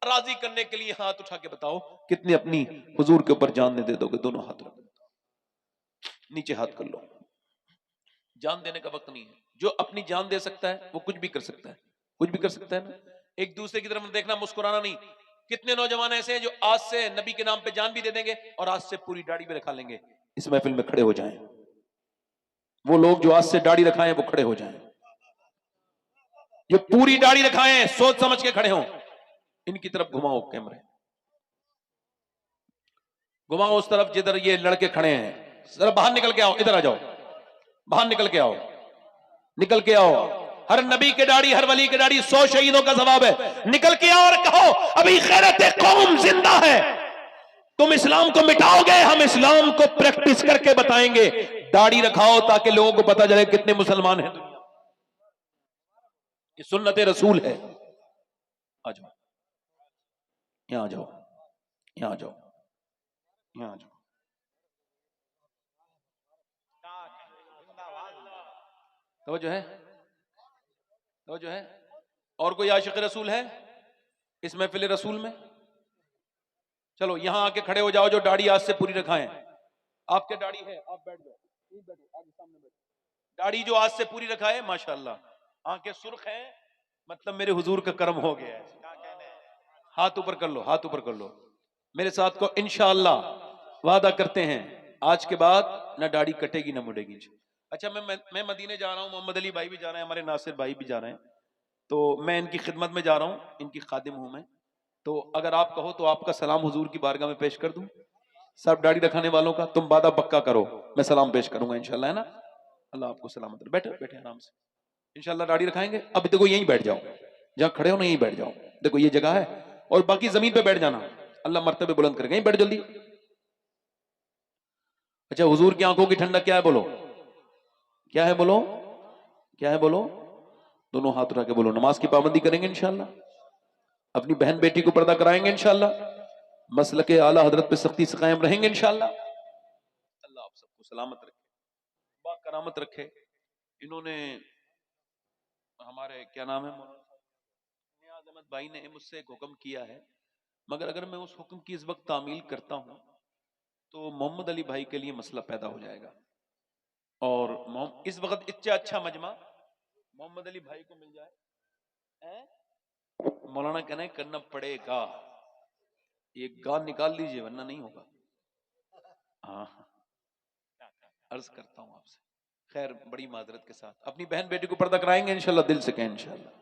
राजी करने के लिए हाथ उठा के बताओ कितने अपनी हुजूर के ऊपर जान दे दोगे? दोनों हाथ रख, नीचे हाथ कर लो। जान देने का वक्त नहीं है। जो अपनी जान दे सकता है वो कुछ भी कर सकता है, कुछ भी कर सकता है ना। एक दूसरे की तरफ देखना, मुस्कुराना नहीं। कितने नौजवान ऐसे हैं जो आज से नबी के नाम पे जान भी दे देंगे और आज से पूरी दाढ़ी भी रखा लेंगे। इस महफिल में खड़े हो जाएं वो लोग जो आज से दाढ़ी रखाएं, वो खड़े हो जाएं। जो पूरी दाढ़ी रखाएं सोच समझ के खड़े हों। इनकी तरफ घुमाओ कैमरे, घुमाओ उस तरफ जिधर ये लड़के खड़े हैं। जरा बाहर निकल के आओ, इधर आ जाओ, बाहर निकल के आओ, निकल के आओ। हर नबी के दाढ़ी, हर वली के दाढ़ी 100 शहीदों का सवाब है। निकल के आओ और कहो अभी गैरत कौम जिंदा है। तुम इस्लाम को मिटाओगे, हम इस्लाम को प्रैक्टिस करके बताएंगे। दाढ़ी रखाओ ताकि लोगों को पता चले कितने मुसलमान हैं। ये सुन्नत रसूल है। आ जाओ, यहां आ जाओ, यहां आ जाओ, यहां आ जाओ। तो जो है, तो जो है, और कोई आशिक रसूल है इस महफिल रसूल में? चलो यहां आके खड़े हो जाओ जो दाढ़ी आज से पूरी रखाएं। आपके दाढ़ी है, आप बैठ जाओ, आगे सामने बैठो। दाढ़ी जो आज से पूरी रखाए माशाअल्लाह, आंखें सुर्ख हैं, मतलब मेरे हुजूर का कर्म हो गया है। हाथ ऊपर कर लो, हाथ ऊपर कर लो मेरे साथ को। इंशाअल्लाह वादा करते हैं आज के बाद ना दाढ़ी कटेगी ना मुड़ेगी। अच्छा मैं मदीने जा रहा हूं, मोहम्मद अली भाई भी जा रहे हैं, हमारे नासिर भाई भी जा रहे हैं, तो मैं इनकी खिदमत में जा रहा हूं, इनकी खादिम हूं मैं। तो अगर आप कहो तो आपका सलाम हुजूर की बारगाह में पेश कर दूं। सब दाढ़ी रखाने वालों का तुम वादा पक्का करो, मैं सलाम पेश करूंगा इंशाल्लाह, है ना? अल्लाह आपको सलामत रखे। बैठे बैठे आराम से, इंशाल्लाह दाढ़ी रखाएंगे। अब देखो यहीं बैठ जाओ, जहां खड़े हो ना यहीं बैठ जाओ। देखो ये जगह है, और बाकी जमीन पे बैठ जाना, अल्लाह मर्तबे बुलंद करेगा। यहीं बैठ जल्दी। अच्छा हुजूर की आंखों की ठंडक क्या है बोलो? क्या है बोलो? क्या है बोलो? दोनों हाथ उठा के बोलो। नमाज की पाबंदी करेंगे इंशाल्लाह, अपनी बहन बेटी को पर्दा कराएंगे इंशाल्लाह, मसलके आला हजरत पे सख्ती से कायम रहेंगे इंशाल्लाह। अल्लाह आप सबको सलामत रखे, बाकरामत रखे। इन्होंने हमारे क्या नाम है नियाज अहमद भाई ने मुझसे एक हुक्म किया है, मगर अगर मैं उस हुक्म की इस वक्त तामील करता हूं तो मोहम्मद अली भाई के लिए मसला पैदा हो जाएगा। और इस वक्त इतना अच्छा मजमा मोहम्मद अली भाई को मिल जाए, मौलाना कहना है करना पड़ेगा, ये गान निकाल लीजिए वरना नहीं होगा। हाँ अर्ज करता हूं आपसे, खैर बड़ी माजरत के साथ अपनी बहन बेटी को पर्दा कराएंगे इंशाल्लाह, दिल से कहें इंशाल्लाह।